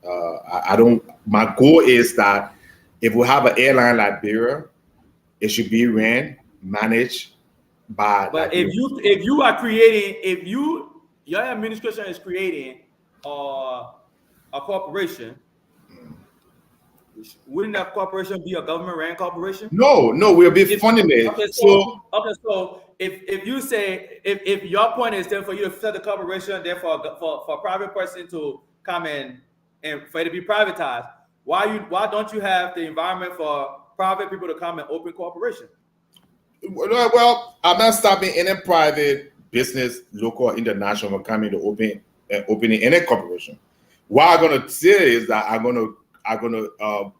My goal is that if we have an airline like Liberia, it should be managed by. But if you are creating, your administration is creating a corporation, wouldn't that corporation be a government ran corporation? No, we'll be funding it. Okay, so if you say if your point is then for you to set the corporation, therefore for a private person to come in and for it to be privatized, why don't you have the environment for private people to come and open corporation? Well, I'm not stopping any private business, local or international, from coming to opening any corporation. What I'm going to say is that I'm going to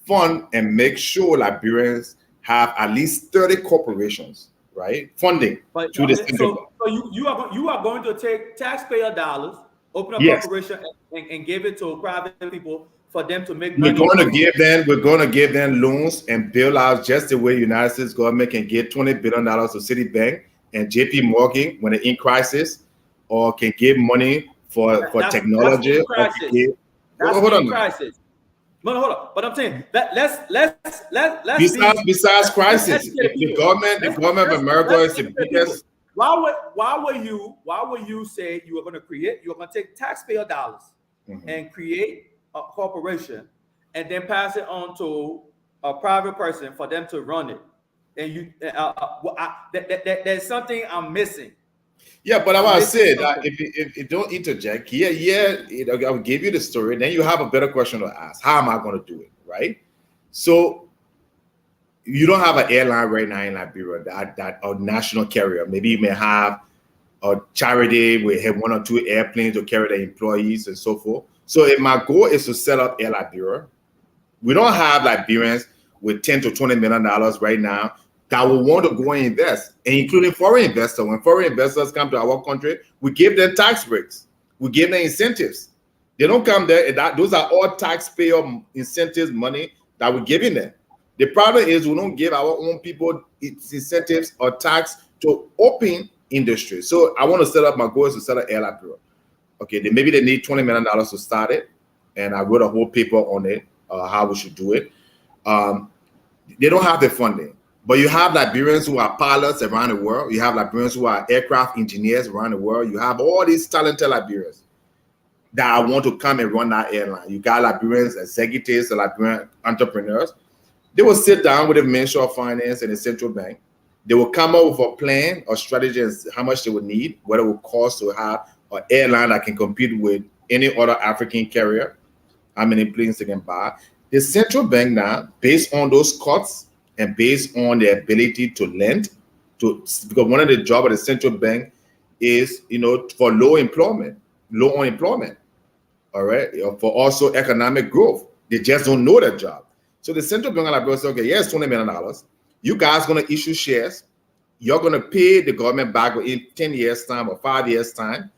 fund and make sure Liberians have at least 30 corporations, right? Funding to the so you are going to take taxpayer dollars, open a corporation, and give it to private people for them to make money. We're going to give them loans and bail out just the way United States government can give $20 billion to Citibank and JP Morgan when they're in crisis, or can give money for technology. Hold on. Crisis. No, hold on. But I'm saying that let's besides crisis, the government of America is the biggest. Why would you say you are going to take taxpayer dollars and create a corporation and then pass it on to a private person for them to run it? And there's something I'm missing. Yeah, but I want to say that if you don't interject, I will give you the story. Then you have a better question to ask. How am I going to do it, right? So you don't have an airline right now in Liberia that a national carrier. Maybe you may have a charity where you have 1 or 2 airplanes to carry the employees and so forth. So if my goal is to set up Air Liberia, we don't have Liberians with $10 to $20 million right now that will want to go and invest, including foreign investors. When foreign investors come to our country, we give them tax breaks. We give them incentives. They don't come there. Those are all taxpayer incentives money that we're giving them. The problem is we don't give our own people incentives or tax to open industry. So I want to set up, my goal is to set up Air Liberia. Okay, maybe they need $20 million to start it. And I wrote a whole paper on it, how we should do it. They don't have the funding. But you have Liberians who are pilots around the world. You have Liberians who are aircraft engineers around the world. You have all these talented Liberians. that I want to come and run that airline. You got Liberian executives, Liberian entrepreneurs. They will sit down with the Ministry of Finance and the central bank. They will come up with a plan or strategy and how much they would need, what it will cost to have an airline that can compete with any other African carrier, how many planes they can buy. The central bank now, based on those cuts and based on their ability to lend, because one of the jobs of the central bank is, for low unemployment, all right, for also economic growth. They just don't know that job. So the central bank of Liberia said, okay, here's $20 million. You guys going to issue shares. You're going to pay the government back in 10 years' time or 5 years' time.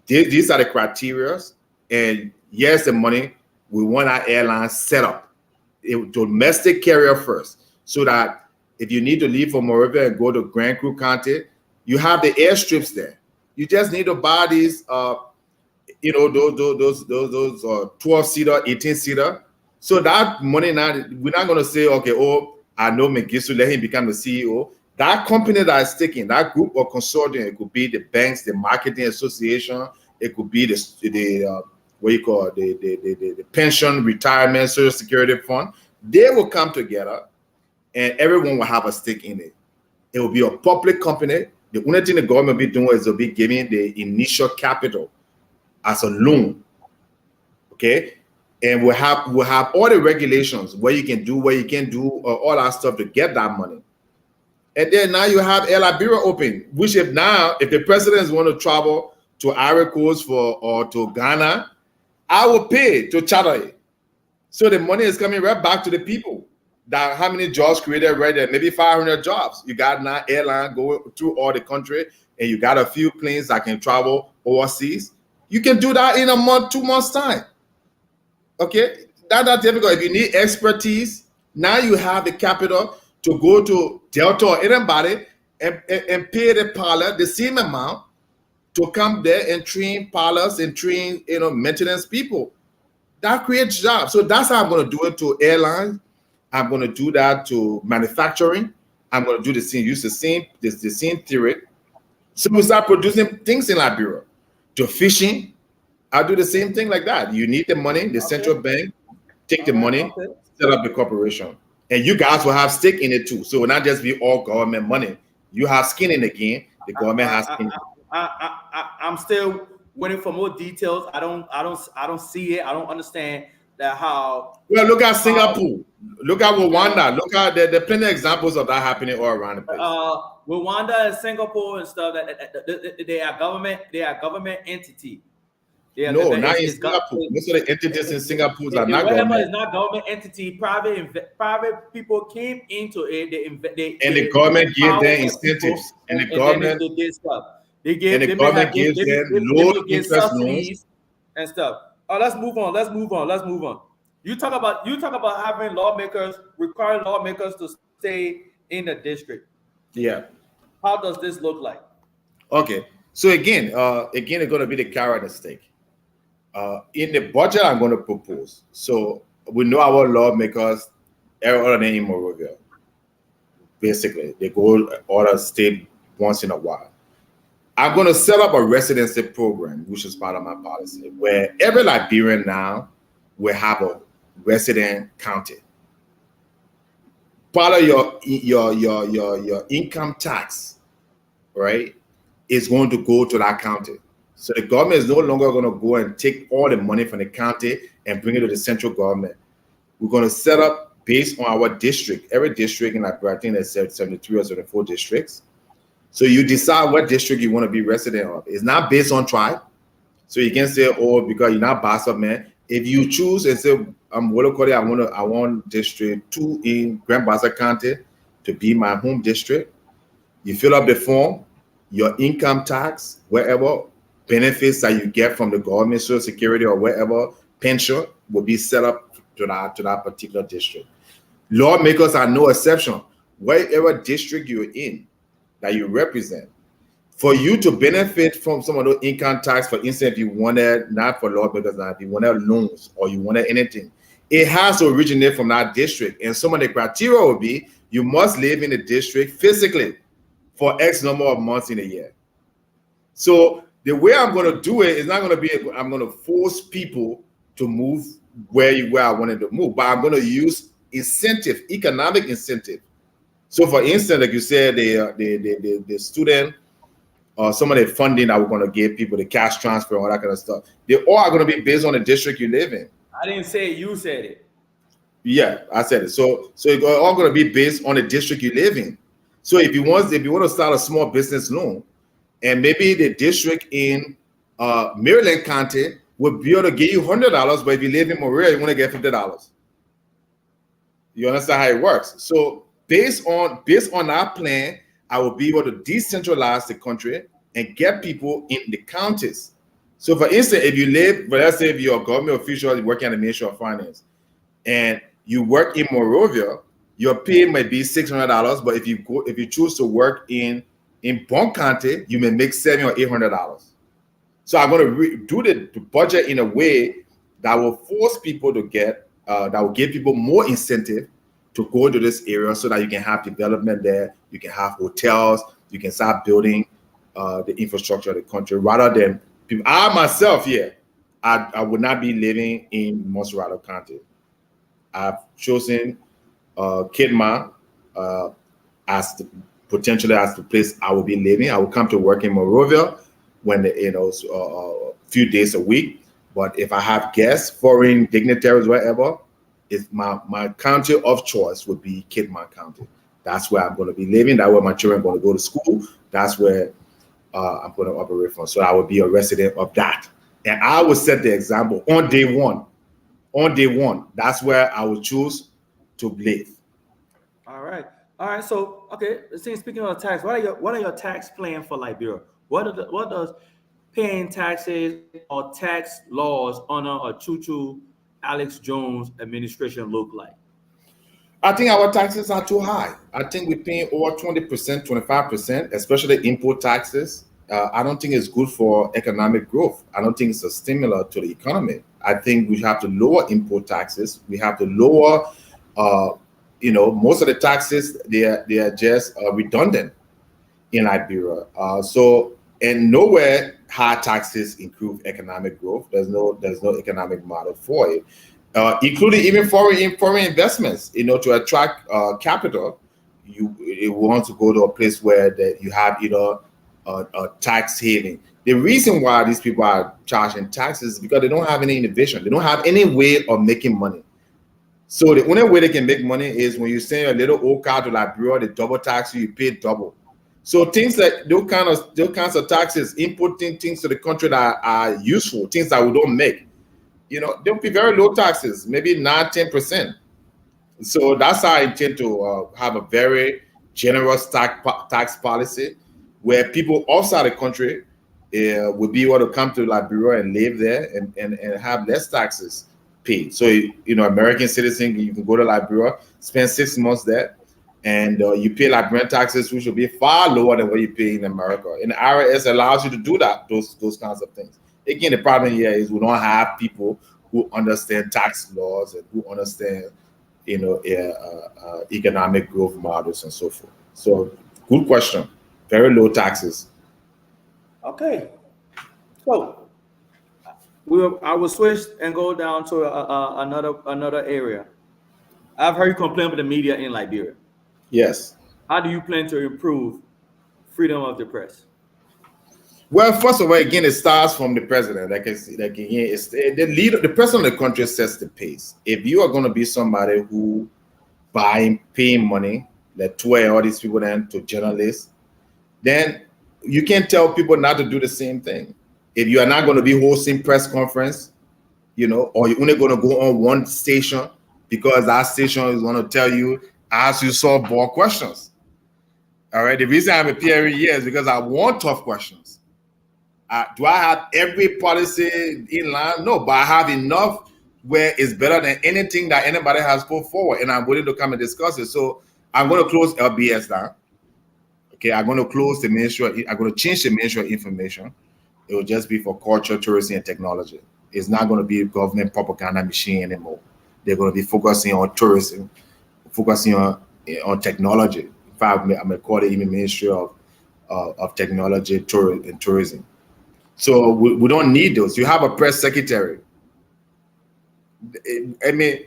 These are the criteria. And here's the money. We want our airline set up. A domestic carrier first. So that if you need to leave from Monrovia and go to Grand Crew County, you have the airstrips there. You just need to buy these, those 12-seater, 18-seater. So that money now, we're not going to say, okay, I know Mengistu, let him become the CEO. That company that is taking, that group or consortium, it could be the banks, the marketing association, it could be the pension, retirement, social security fund. They will come together and everyone will have a stake in it. It will be a public company. The only thing the government will be doing is they'll be giving the initial capital as a loan. Okay? And we'll have all the regulations, what you can do, what you can't do, all that stuff to get that money. And then now you have Air Liberia open, which if the presidents want to travel to Ivory Coast or to Ghana, I will pay to charter it. So the money is coming right back to the people. That how many jobs created right there? Maybe 500 jobs. You got now airline going through all the country, and you got a few planes that can travel overseas. You can do that in a month, 2 months time. Okay, that's difficult. If you need expertise, now you have the capital to go to Delta or anybody and pay the pilot the same amount to come there and train pilots and train maintenance people. That creates jobs. So that's how I'm going to do it to airlines. I'm going to do that to manufacturing. I'm going to do the same, use the same theory. So we start producing things in Liberia. To fishing, I'll do the same thing like that. You need the money, the central bank, take the money, set up the corporation. And you guys will have stake in it too. So it will not just be all government money. You have skin in the game. The government has skin. I'm still waiting for more details. I don't see it. I don't understand that how. Well, look at Singapore. Look at Rwanda. Look at there are plenty of examples of that happening all around the place. Rwanda and Singapore and stuff. That they are government entity. No, not in Singapore. Most of the entities in Singapore are not government. It's not government entity. Private people came into it. The government gave them incentives. And the government did stuff. The government gives them low interest loans and stuff. Oh, let's move on. You talk about having requiring lawmakers to stay in the district. Yeah. How does this look like? Okay. So again, it's going to be the carrot and stick. In the budget I'm going to propose. So we know our lawmakers, every other than in Monrovia. Basically, they go other state once in a while. I'm going to set up a residency program, which is part of my policy, where every Liberian now will have a resident county. Part of your income tax, right, is going to go to that county. So the government is no longer going to go and take all the money from the county and bring it to the central government. We're going to set up based on our district. Every district in Liberia, I think there's 73 or 74 districts. So you decide what district you want to be resident of. It's not based on tribe. So you can say, because you're not Bassa man. If you choose and say, I want District 2 in Grand Bassa County to be my home district, you fill up the form, your income tax, wherever, benefits that you get from the government, social security or wherever, pension will be set up to that particular district. Lawmakers are no exception. Wherever district you're in, that you represent, for you to benefit from some of those income tax, for instance, if you wanted, not for lawmakers, if you wanted loans or you wanted anything, it has to originate from that district. And some of the criteria will be, you must live in the district physically for X number of months in a year. So The way I'm going to do it is not going to be, I'm going to force people to move where I wanted to move, but I'm going to use incentive, economic incentive. So, for instance, like you said, the student or some of the funding that we're going to give people, the cash transfer, all that kind of stuff, they all are going to be based on the district you live in. I didn't say it, you said it. Yeah, I said it. So it's all going to be based on the district you live in. So if you want to start a small business loan, and maybe the district in Maryland County would be able to give you $100, but if you live in Montreal, you want to get $50. You understand how it works? So based on our plan, I will be able to decentralize the country and get people in the counties. So for instance, if you live, but let's say if you're a government official, you work in the Ministry of Finance, and you work in Monrovia, your pay might be $600, but if you choose to work in Bon County, you may make $700 or $800. So I'm going to do the budget in a way that will force people to that will give people more incentive to go to this area, so that you can have development there, you can have hotels, you can start building the infrastructure of the country, rather than people. I myself here, I would not be living in Montserrat County. I've chosen Kidman as potentially as the place I will be living. I will come to work in Monrovia when a few days a week. But if I have guests, foreign dignitaries, wherever, it's my county of choice would be Kidman County. That's where I'm going to be living. That's where my children are going to go to school. That's where I'm going to operate from. So I will be a resident of that, and I will set the example on day one. On day one, that's where I will choose to live. All right. So, okay. Speaking of tax, what are your tax plan for Liberia? What does paying taxes or tax laws under a Chu-Chu Alex Jones administration look like? I think our taxes are too high. I think we're paying over 20%, 25%, especially import taxes. I don't think it's good for economic growth. I don't think it's a stimulus to the economy. I think we have to lower import taxes. We have to lower, most of the taxes, they are just redundant in Liberia. And nowhere high taxes improve economic growth. There's no economic model for it, including even foreign investments. To attract capital, you want to go to a place where you have a tax haven. The reason why these people are charging taxes is because they don't have any innovation. They don't have any way of making money. So the only way they can make money is when you send your little old car to Liberia, they double tax you pay double. So things like those kinds of taxes, importing things to the country that are useful, things that we don't make, they'll be very low taxes, maybe 9-10%. So that's how I intend to have a very generous tax policy, where people outside the country will be able to come to Liberia and live there and have less taxes paid. So, American citizen, you can go to Liberia, spend 6 months there, and you pay Liberian taxes, which will be far lower than what you pay in America. And the IRS allows you to do that, those kinds of things. Again, the problem here is we don't have people who understand tax laws and who understand, economic growth models and so forth. So, good question. Very low taxes. Okay. So I will switch and go down to another area. I've heard you complain about the media in Liberia. Yes. How do you plan to improve freedom of the press? Well, first of all, again, it starts from the president. It's the leader, the president of the country sets the pace. If you are going to be somebody who paying money, like to all these people then to journalists, then you can't tell people not to do the same thing. If you are not going to be hosting press conference, or you're only going to go on one station because that station is going to tell you, ask you softball questions. All right. The reason I'm appearing here is because I want tough questions. Do I have every policy in line? No, but I have enough where it's better than anything that anybody has put forward, and I'm willing to come and discuss it. So I'm going to close LBS down. Okay, I'm going to close the ministry. I'm going to change the Ministry of Information. It will just be for culture, tourism, and technology. It's not going to be a government propaganda machine anymore. They're going to be focusing on tourism, focusing on technology. In fact, I'm going to call it even Ministry of Technology, and Tourism. So we don't need those. You have a press secretary. I mean,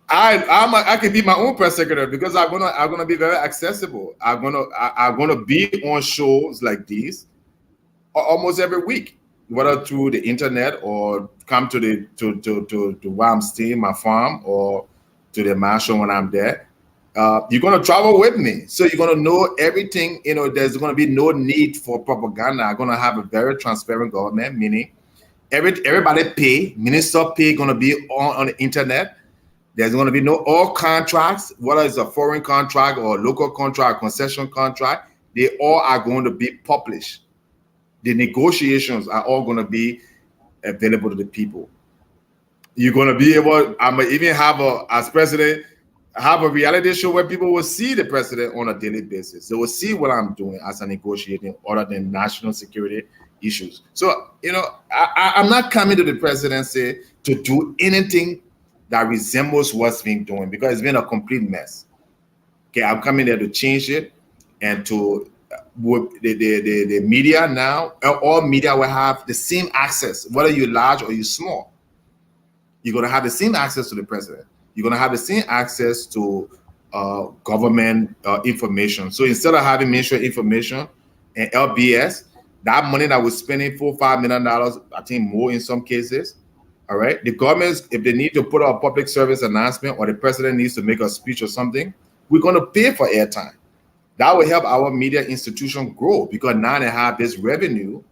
I can be my own press secretary because I'm gonna be very accessible. I'm gonna be on shows like these almost every week, whether through the internet or come to the to where I'm staying, my farm, or to the mansion when I'm there. You're gonna travel with me, so you're gonna know everything. You know, there's gonna be no need for propaganda. I'm gonna have a very transparent government, meaning everybody pay, minister pay gonna be on the internet. There's going to be no all contracts, whether it's a foreign contract or local contract, concession contract, they all are going to be published. The negotiations are all going to be available to the people. You're going to be able, I'm going to even have as president, have a reality show where people will see the president on a daily basis. They will see what I'm doing as a negotiating other than national security issues. So, you know, I'm not coming to the presidency to do anything that resembles what's being doing because it's been a complete mess. Okay, I'm coming there to change it and to the media now, all media will have the same access, whether you're large or you're small. You're going to have the same access to the president. You're going to have the same access to government information. So instead of having ministry information and LBS, that money that we're spending $4-5 million, I think more in some cases. All right. The governments, if they need to put out a public service announcement or the president needs to make a speech or something, we're going to pay for airtime. That will help our media institution grow because now they have this revenue,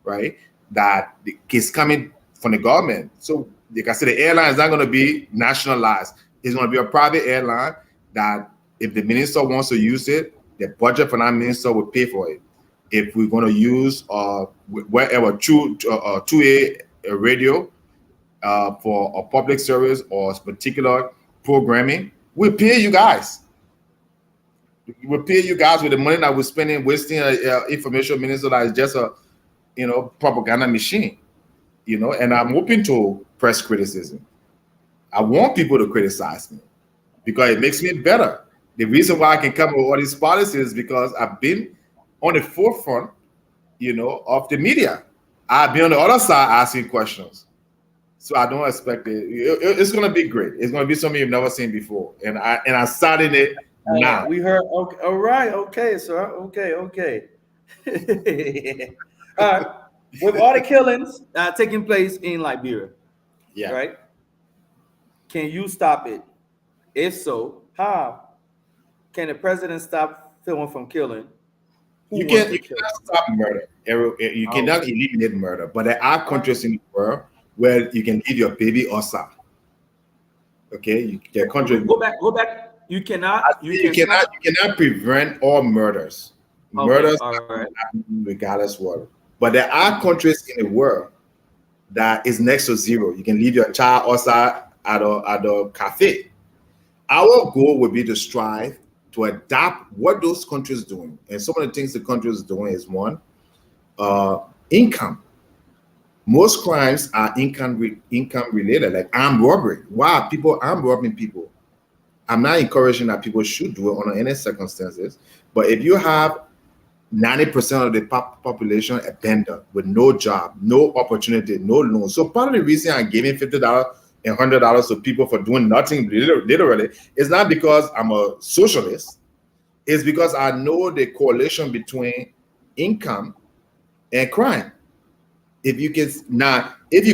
right, that is coming from the government. So, like I said, the airline is not going to be nationalized. It's going to be a private airline that if the minister wants to use it, the budget for that minister will pay for it. If we're going to use wherever 2A radio, for a public service or particular programming, we pay you guys. We pay you guys with the money that we're spending, wasting information minister that is just a, propaganda machine, and I'm open to press criticism. I want people to criticize me because it makes me better. The reason why I can come up with all these policies is because I've been on the forefront, of the media. I've been on the other side asking questions. So I don't expect it. It's going to be great. It's going to be something you've never seen before, and I'm starting it now. We heard. Okay, all right. Okay, sir. Okay. All right. With all the killings taking place in Liberia, Yeah. right? Can you stop it? If so, how? Can the president stop someone from killing? You cannot stop murder. You cannot eliminate murder, but there are countries in the world where you can leave your baby outside. Okay, the country. Go back. You cannot prevent all murders. Okay, Murders, all right. regardless what. But there are countries in the world that is next to zero. You can leave your child outside at a cafe. Our goal would be to strive to adapt what those countries doing. And some of the things the countries doing is one, income. Most crimes are income related, like armed robbery. Why people armed robbing people? I'm not encouraging that people should do it under any circumstances, but if you have 90% of the population abandoned with no job, no opportunity, no loan. So part of the reason I'm giving $50 and $100 to people for doing nothing literally is not because I'm a socialist. It's because I know the correlation between income and crime. If you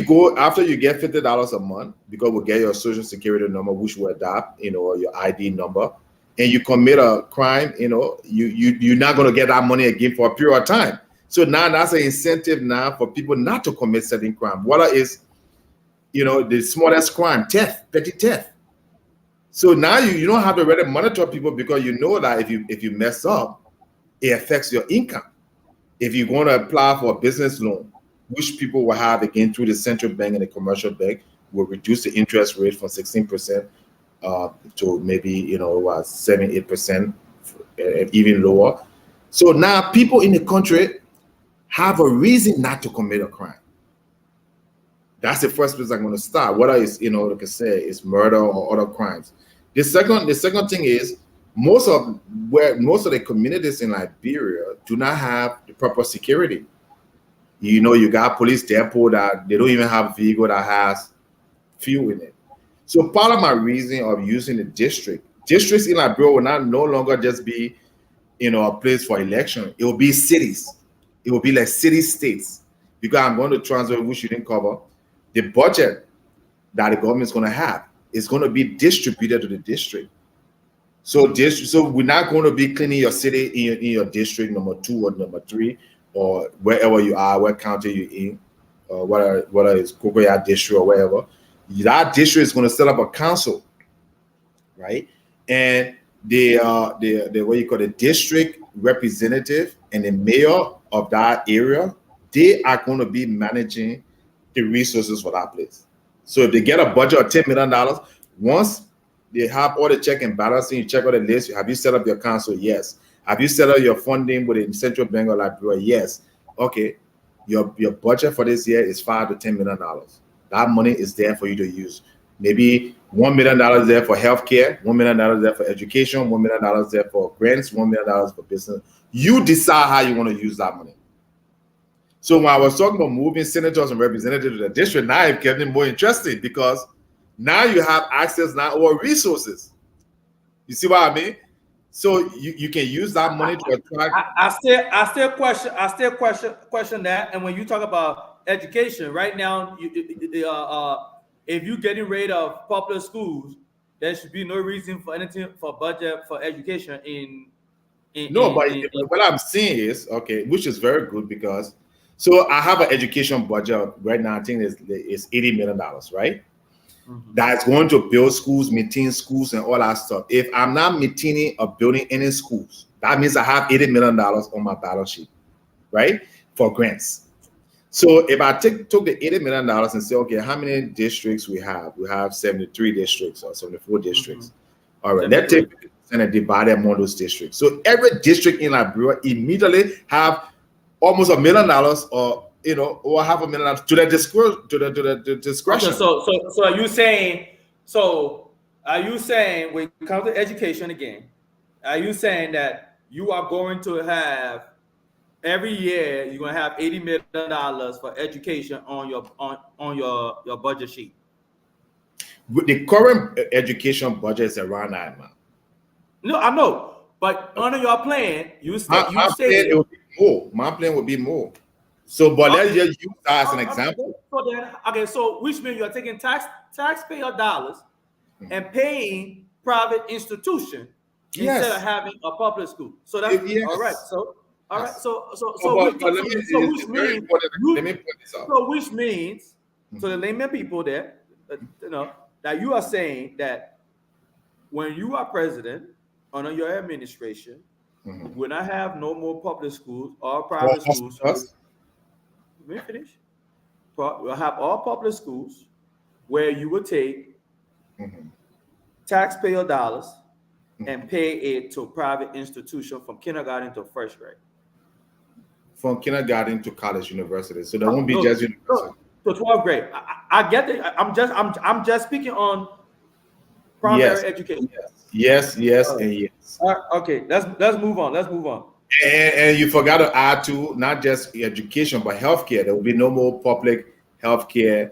go after you get $50 a month, because we'll get your social security number, which will adopt, your ID number, and you commit a crime, you're not going to get that money again for a period of time. So now that's an incentive now for people not to commit certain crime. What is, the smallest crime, theft, petty theft. So now you don't have to really monitor people because you know that if you mess up, it affects your income. If you're going to apply for a business loan, which people will have again through the central bank and the commercial bank, will reduce the interest rate from 16% to maybe 7-8%, even lower. So now people in the country have a reason not to commit a crime. That's the first place I'm going to start. Whether it's like I say, it's murder or other crimes. The second thing is most of the communities in Liberia do not have the proper security. You know, you got police depot that they don't even have a vehicle that has fuel in it. So part of my reason of using the districts in Liberia will not no longer just be, you know, a place for election. It will be cities. It will be like city states, because I'm going to transfer, which you didn't cover, the budget that the government is going to have is going to be distributed to the district. So we're not going to be cleaning your city in your district number 2 or number 3 or wherever you are, what county you're in, whether it's Cocoa district or wherever. That district is going to set up a council, right? And the what you call the district representative and the mayor of that area, they are going to be managing the resources for that place. So if they get a budget of $10 million, once they have all the check and balancing, you check out the list. Have you set up your council? Yes. Have you set up your funding with the Central Bank of Liberia? Yes. Okay. Your budget for this year is $5 to $10 million. That money is there for you to use. Maybe $1 million there for healthcare, $1 million there for education, $1 million there for grants, $1 million for business. You decide how you want to use that money. So when I was talking about moving senators and representatives to the district, now it's getting more interesting, because now you have access now or resources. You see what I mean? So you can use that money to attract. I still question that. And when you talk about education, right now, if you're getting rid of public schools, there should be no reason for anything for budget for education What I'm saying is, okay, which is very good, because so I have an education budget right now. I think it's $80 million, right? Mm-hmm. That's going to build schools, maintain schools, and all that stuff. If I'm not maintaining or building any schools, that means I have $80 million on my balance sheet, right, for grants. So if I took the $80 million and say, okay, how many districts we have? We have 73 districts or 74 districts. Mm-hmm. All right, let's take and divide them among those districts. So every district in Liberia immediately have almost $1 million, or or $500,000 to the discretion. Okay, so are you saying? So are you saying, when it comes to education again, are you saying that you are going to have every year you're going to have $80 million for education on your budget sheet? The current education budget is around that amount. No, I know, but under your plan, you say it will be more. My plan would be more. So, but let's just use that as an example. So which means you're taking taxpayer dollars and paying private institution instead of having a public school. So that's all right. So all right. Which means to the layman people there, that you are saying that when you are president under your administration, when I have no more public schools or private schools. Let me finish. We'll have all public schools where you will take taxpayer dollars and pay it to private institution from kindergarten to first grade. From kindergarten to college, university. So there won't be just university. To 12th grade. I get it. I'm just speaking on primary education. Yes, and yes. Okay, let's move on. And you forgot to add to not just education, but healthcare. There will be no more public healthcare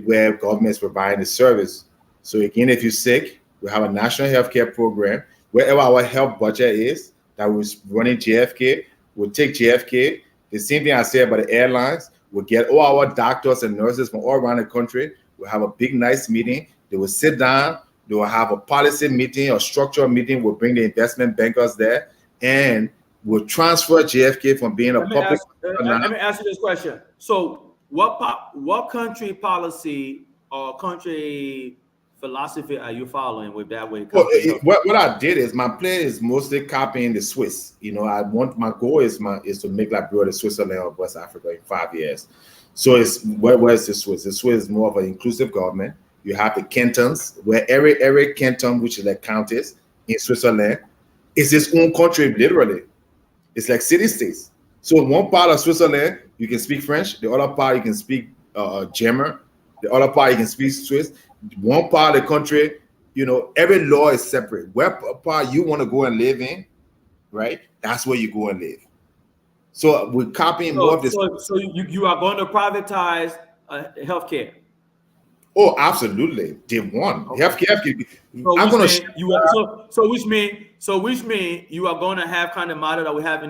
where government is providing the service. So again, if you're sick, we have a national healthcare program. Wherever our health budget is, that was running JFK, we'll take JFK. The same thing I said about the airlines. We'll get all our doctors and nurses from all around the country. We'll have a big, nice meeting. They will sit down. They will have a policy meeting or structural meeting. We'll bring the investment bankers there, and we'll transfer JFK from being a public. Let me ask you this question. So what country policy or country philosophy are you following with that way? What I did is my plan is mostly copying the Swiss. My goal is to make Liberia the Switzerland of West Africa in 5 years. So it's where is the Swiss? The Swiss is more of an inclusive government. You have the cantons, where every canton, which is like counties in Switzerland, is its own country, literally. It's like city states. So in one part of Switzerland, you can speak French. The other part, you can speak German. The other part, you can speak Swiss. One part of the country, every law is separate. Where part you want to go and live in, right? That's where you go and live. So we're copying more of this. So you are going to privatize healthcare. Oh, absolutely. Day one. Okay. Healthcare. So I'm going to which mean you are going to have kind of model that we have in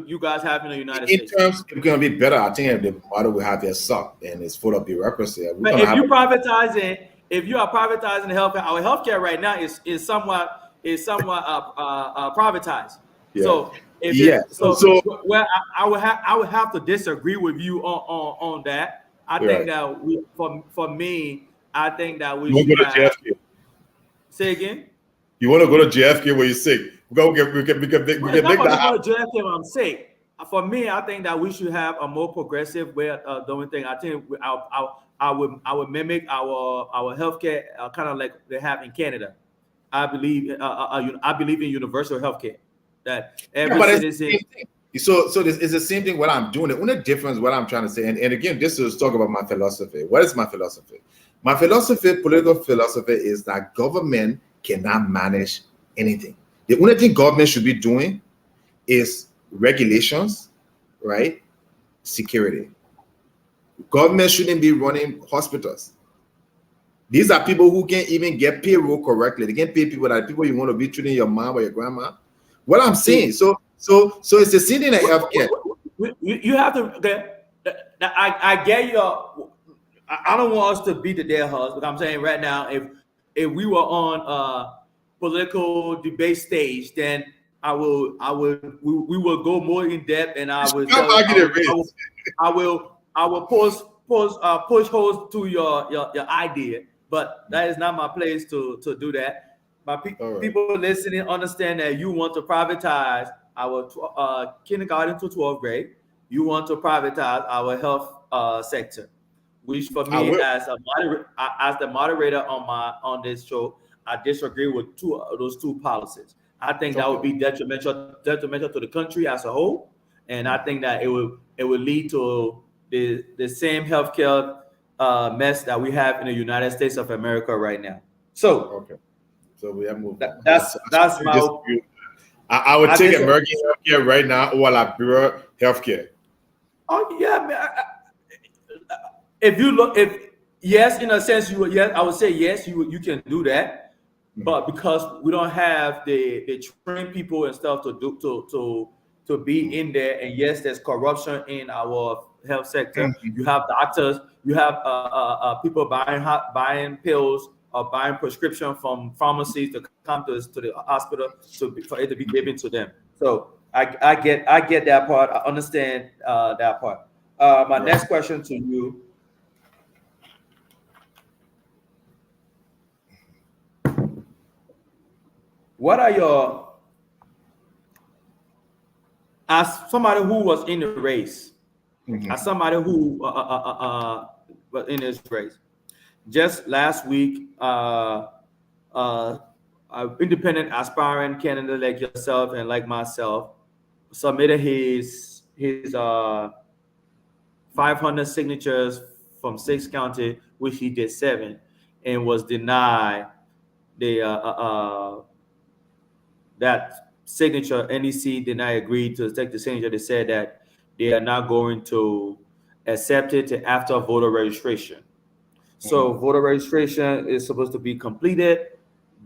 you guys have in the United States. In terms, it's going to be better. I think the model we have here sucked and it's full of bureaucracy. But if you are privatizing the healthcare, our healthcare right now is somewhat privatized. Yeah. So well, I would have to disagree with you on that. I think that for me, I think that we should have. JFK. Say again. You want to go to JFK when you're sick? We can make that happen. Go to JFK when I'm sick. For me, I think that we should have a more progressive way of doing things. I think I would mimic our healthcare kind of like they have in Canada. I believe in universal healthcare. That every citizen. So this is the same thing. What I'm doing. The only difference, what I'm trying to say, and again, this is talk about my philosophy. What is my philosophy? My philosophy, political philosophy, is that government cannot manage anything. The only thing government should be doing is regulations, right? Security. Government shouldn't be running hospitals. These are people who can't even get payroll correctly. They can't pay people that people you want to be treating your mom or your grandma. What I'm saying, so it's the same thing in healthcare. You have to. I get your. I don't want us to beat the dead horse, but I'm saying right now, if we were on a political debate stage, then we will go more in depth, and I will push holes to your idea. But that is not my place to do that. But people listening understand that you want to privatize our kindergarten to 12th grade. You want to privatize our health sector, which for me as the moderator on this show, I disagree with those two policies. I think that would be detrimental to the country as a whole, and I think that it would lead to the same healthcare mess that we have in the United States of America right now. So we have moved. That's my. I would take American healthcare right now or Liberia healthcare. Oh yeah, man. Yes, in a sense, I would say yes, you can do that, but because we don't have the trained people and stuff to be in there, and yes, there's corruption in our health sector. You have doctors, you have people buying pills or buying prescription from pharmacies to come to the hospital for it to be given to them. So I get that part. I understand that part. My next question to you. What are your, as somebody who was in the race, as somebody who was in this race, just last week, independent aspiring candidate like yourself and like myself submitted his 500 signatures from 6 counties, which he did 7, and was denied the that signature. NEC did not agree to take the signature. They said that they are not going to accept it after voter registration. So voter registration is supposed to be completed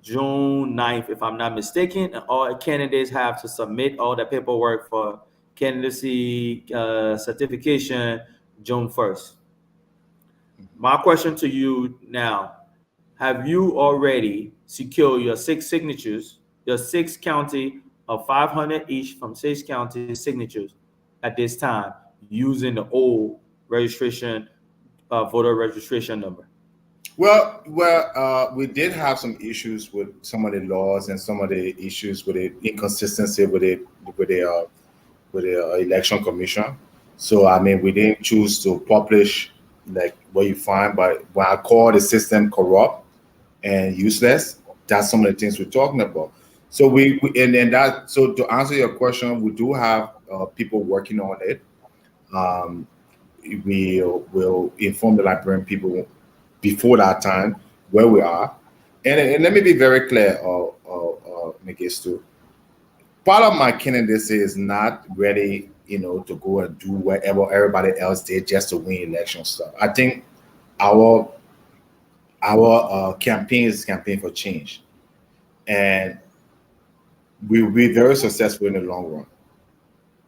June 9th, if I'm not mistaken, and all candidates have to submit all the paperwork for candidacy certification June 1st. My question to you now, have you already secured your 6 signatures, your 6 county of 500 each from 6 county signatures at this time using the old registration, voter registration number? Well, we did have some issues with some of the laws and some of the issues with the inconsistency with the election commission. So I mean, we didn't choose to publish like what you find, but when I call the system corrupt and useless, that's some of the things we're talking about. So so to answer your question, we do have people working on it. We will inform the Liberian people before that time where we are, and let me be very clear, Manifesto. Part of my candidacy is not really to go and do whatever everybody else did just to win election stuff. I think our campaign is campaign for change, and we'll be very successful in the long run.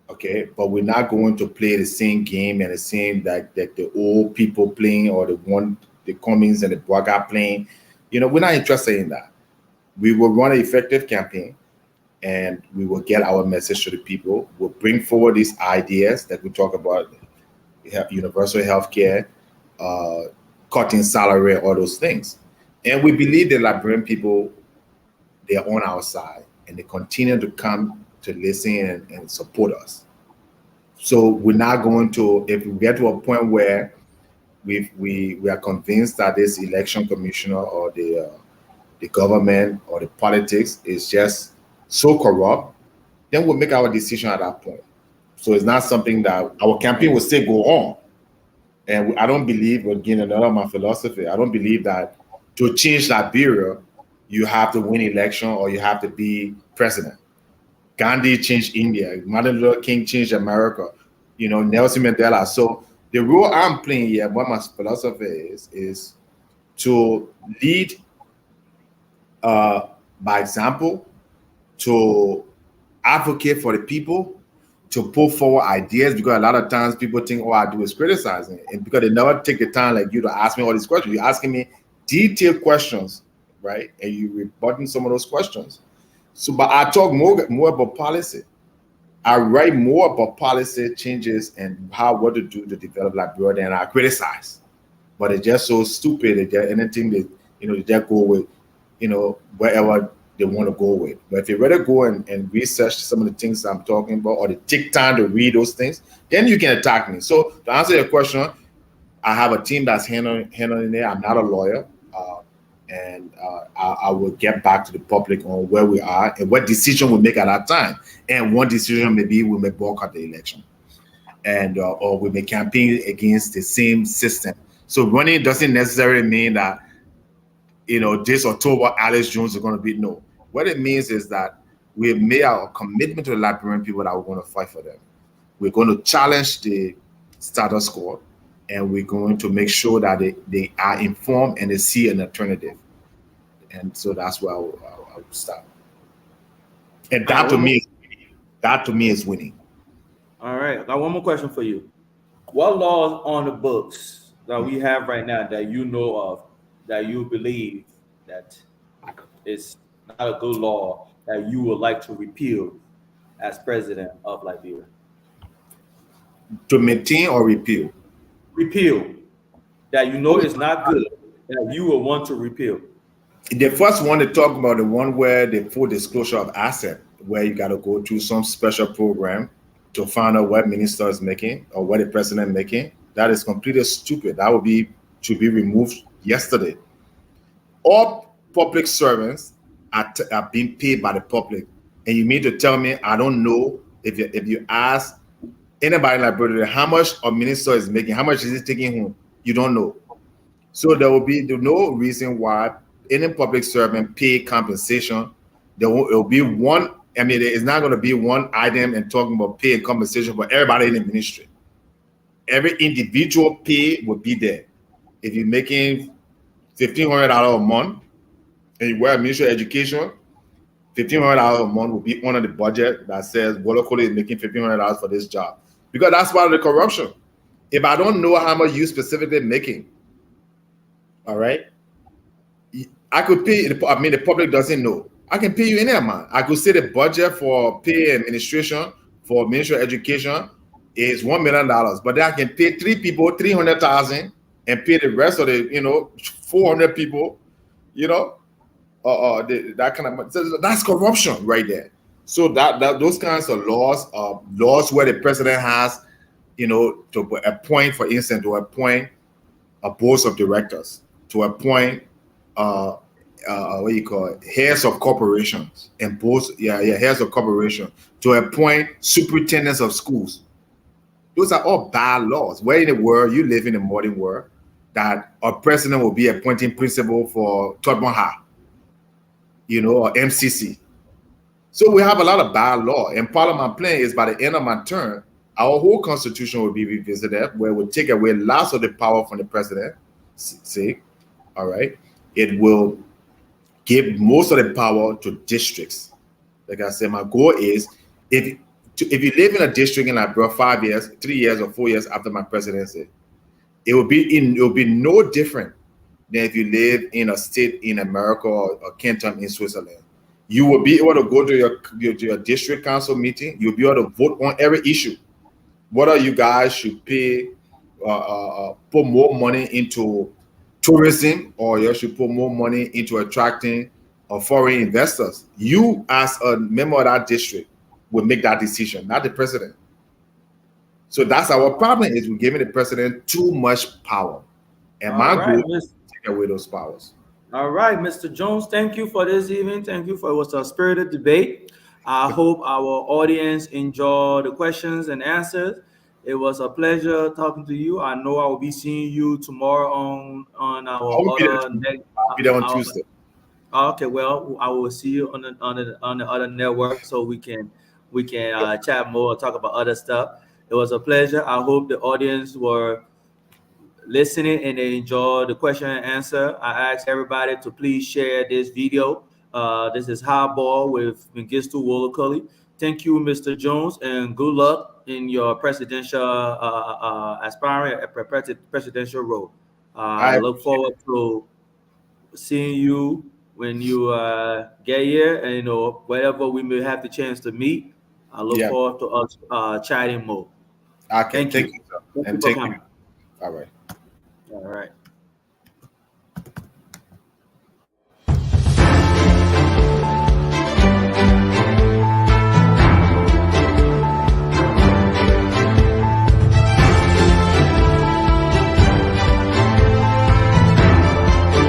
Okay, but we're not going to play the same game and the same that the old people playing or the Cummings and the Braga playing. We're not interested in that. We will run an effective campaign, and we will get our message to the people. We'll bring forward these ideas that we talk about: universal health care, cutting salary, all those things. And we believe the Liberian people, they're on our side, and they continue to come to listen and support us. So we're not going to, if we get to a point where we are convinced that this election commissioner or the government or the politics is just so corrupt, then we'll make our decision at that point. So it's not something that our campaign will still go on. And I don't believe, again, another of my philosophy, I don't believe that to change Liberia, you have to win election or you have to be president. Gandhi changed India. Martin Luther King changed America. Nelson Mandela. So the role I'm playing here, what my philosophy is to lead by example, to advocate for the people, to put forward ideas, because a lot of times people think all I do is criticizing, and because they never take the time like you to ask me all these questions. You're asking me detailed questions, right? And you're rebutting some of those questions. So, but I talk more about policy. I write more about policy changes and what to do to develop Liberia than I criticize. But it's just so stupid that anything that they just go with, wherever they want to go with. But if you rather go and research some of the things I'm talking about, or they take time to read those things, then you can attack me. So to answer your question, I have a team that's handling it. I'm not a lawyer. And I will get back to the public on where we are and what decision we make at that time. And one decision maybe we may boycott the election, and or we may campaign against the same system. So running doesn't necessarily mean that this October Alex Jones is going to be no. What it means is that we have made our commitment to the Liberian people that we're going to fight for them. We're going to challenge the status quo, and we're going to make sure that they are informed and they see an alternative. And so that's where I will start. And that to me is winning. All right. I got one more question for you. What laws on the books that we have right now that you know of that you believe that is not a good law that you would like to repeal as president of Liberia? To maintain or repeal? Repeal. That you know is not good, that you will want to repeal. The first one to talk about, the one where the full disclosure of asset, where you got to go through some special program to find out what minister is making or what the president is making. That is completely stupid. That should be removed yesterday. All public servants are being paid by the public, and you mean to tell me I don't know? If you ask anybody in Liberia how much a minister is making, how much is he taking home, you don't know. So there will be no reason why any public servant pay compensation. It will be one. I mean, it's not going to be one item and talking about pay and compensation for everybody in the ministry. Every individual pay will be there. If you're making $1,500 a month and you wear Ministry of Education, $1,500 a month will be under the budget that says Wolokole is making $1,500 for this job, because that's part of the corruption. If I don't know how much you specifically making, all right, I could pay. I mean, the public doesn't know. I can pay you any amount. I could say the budget for pay administration for Ministry of Education is $1 million, but then I can pay 3 people $300,000 and pay the rest of the 400 people, that kind of. So that's corruption right there. So that those kinds of laws where the president has, to appoint, for instance, to appoint a board of directors, to appoint what you call it, heads of corporations, and heads of corporation, to appoint superintendents of schools. Those are all bad laws. Where in the world you live in a modern world that a president will be appointing principal for Todmont High, or MCC. So we have a lot of bad law. And part of my plan is by the end of my term, our whole constitution will be revisited, where we'll take away lots of the power from the president. See, all right. It will give most of the power to districts. Like I said, my goal is if you live in a district and I brought 5 years, 3 years, or 4 years after my presidency, it will be no different than if you live in a state in America or canton in Switzerland. You will be able to go to your district council meeting. You'll be able to vote on every issue. Whether you guys should pay, put more money into tourism, or you should put more money into attracting foreign investors. You, as a member of that district, will make that decision, not the president. So that's our problem: is we're giving the president too much power, and my goal is to take away those powers. All right, Mr. Jones, thank you for this evening. Thank you for it was a spirited debate. I hope our audience enjoyed the questions and answers. It was a pleasure talking to you. I know I will be seeing you tomorrow on our I'll be there on Tuesday. Okay, well, I will see you on the other network so we can chat more, talk about other stuff. It was a pleasure. I hope the audience were listening and they enjoyed the question and answer. I ask everybody to please share this video. This is Highball with Mengistu Wolokoli. Thank you, Mr. Jones, and good luck in your presidential aspiring presidential role. I look forward to seeing you when you get here, and wherever we may have the chance to meet. I look forward to us chatting more. Okay, thank you, sir. And thank you. All right. All right.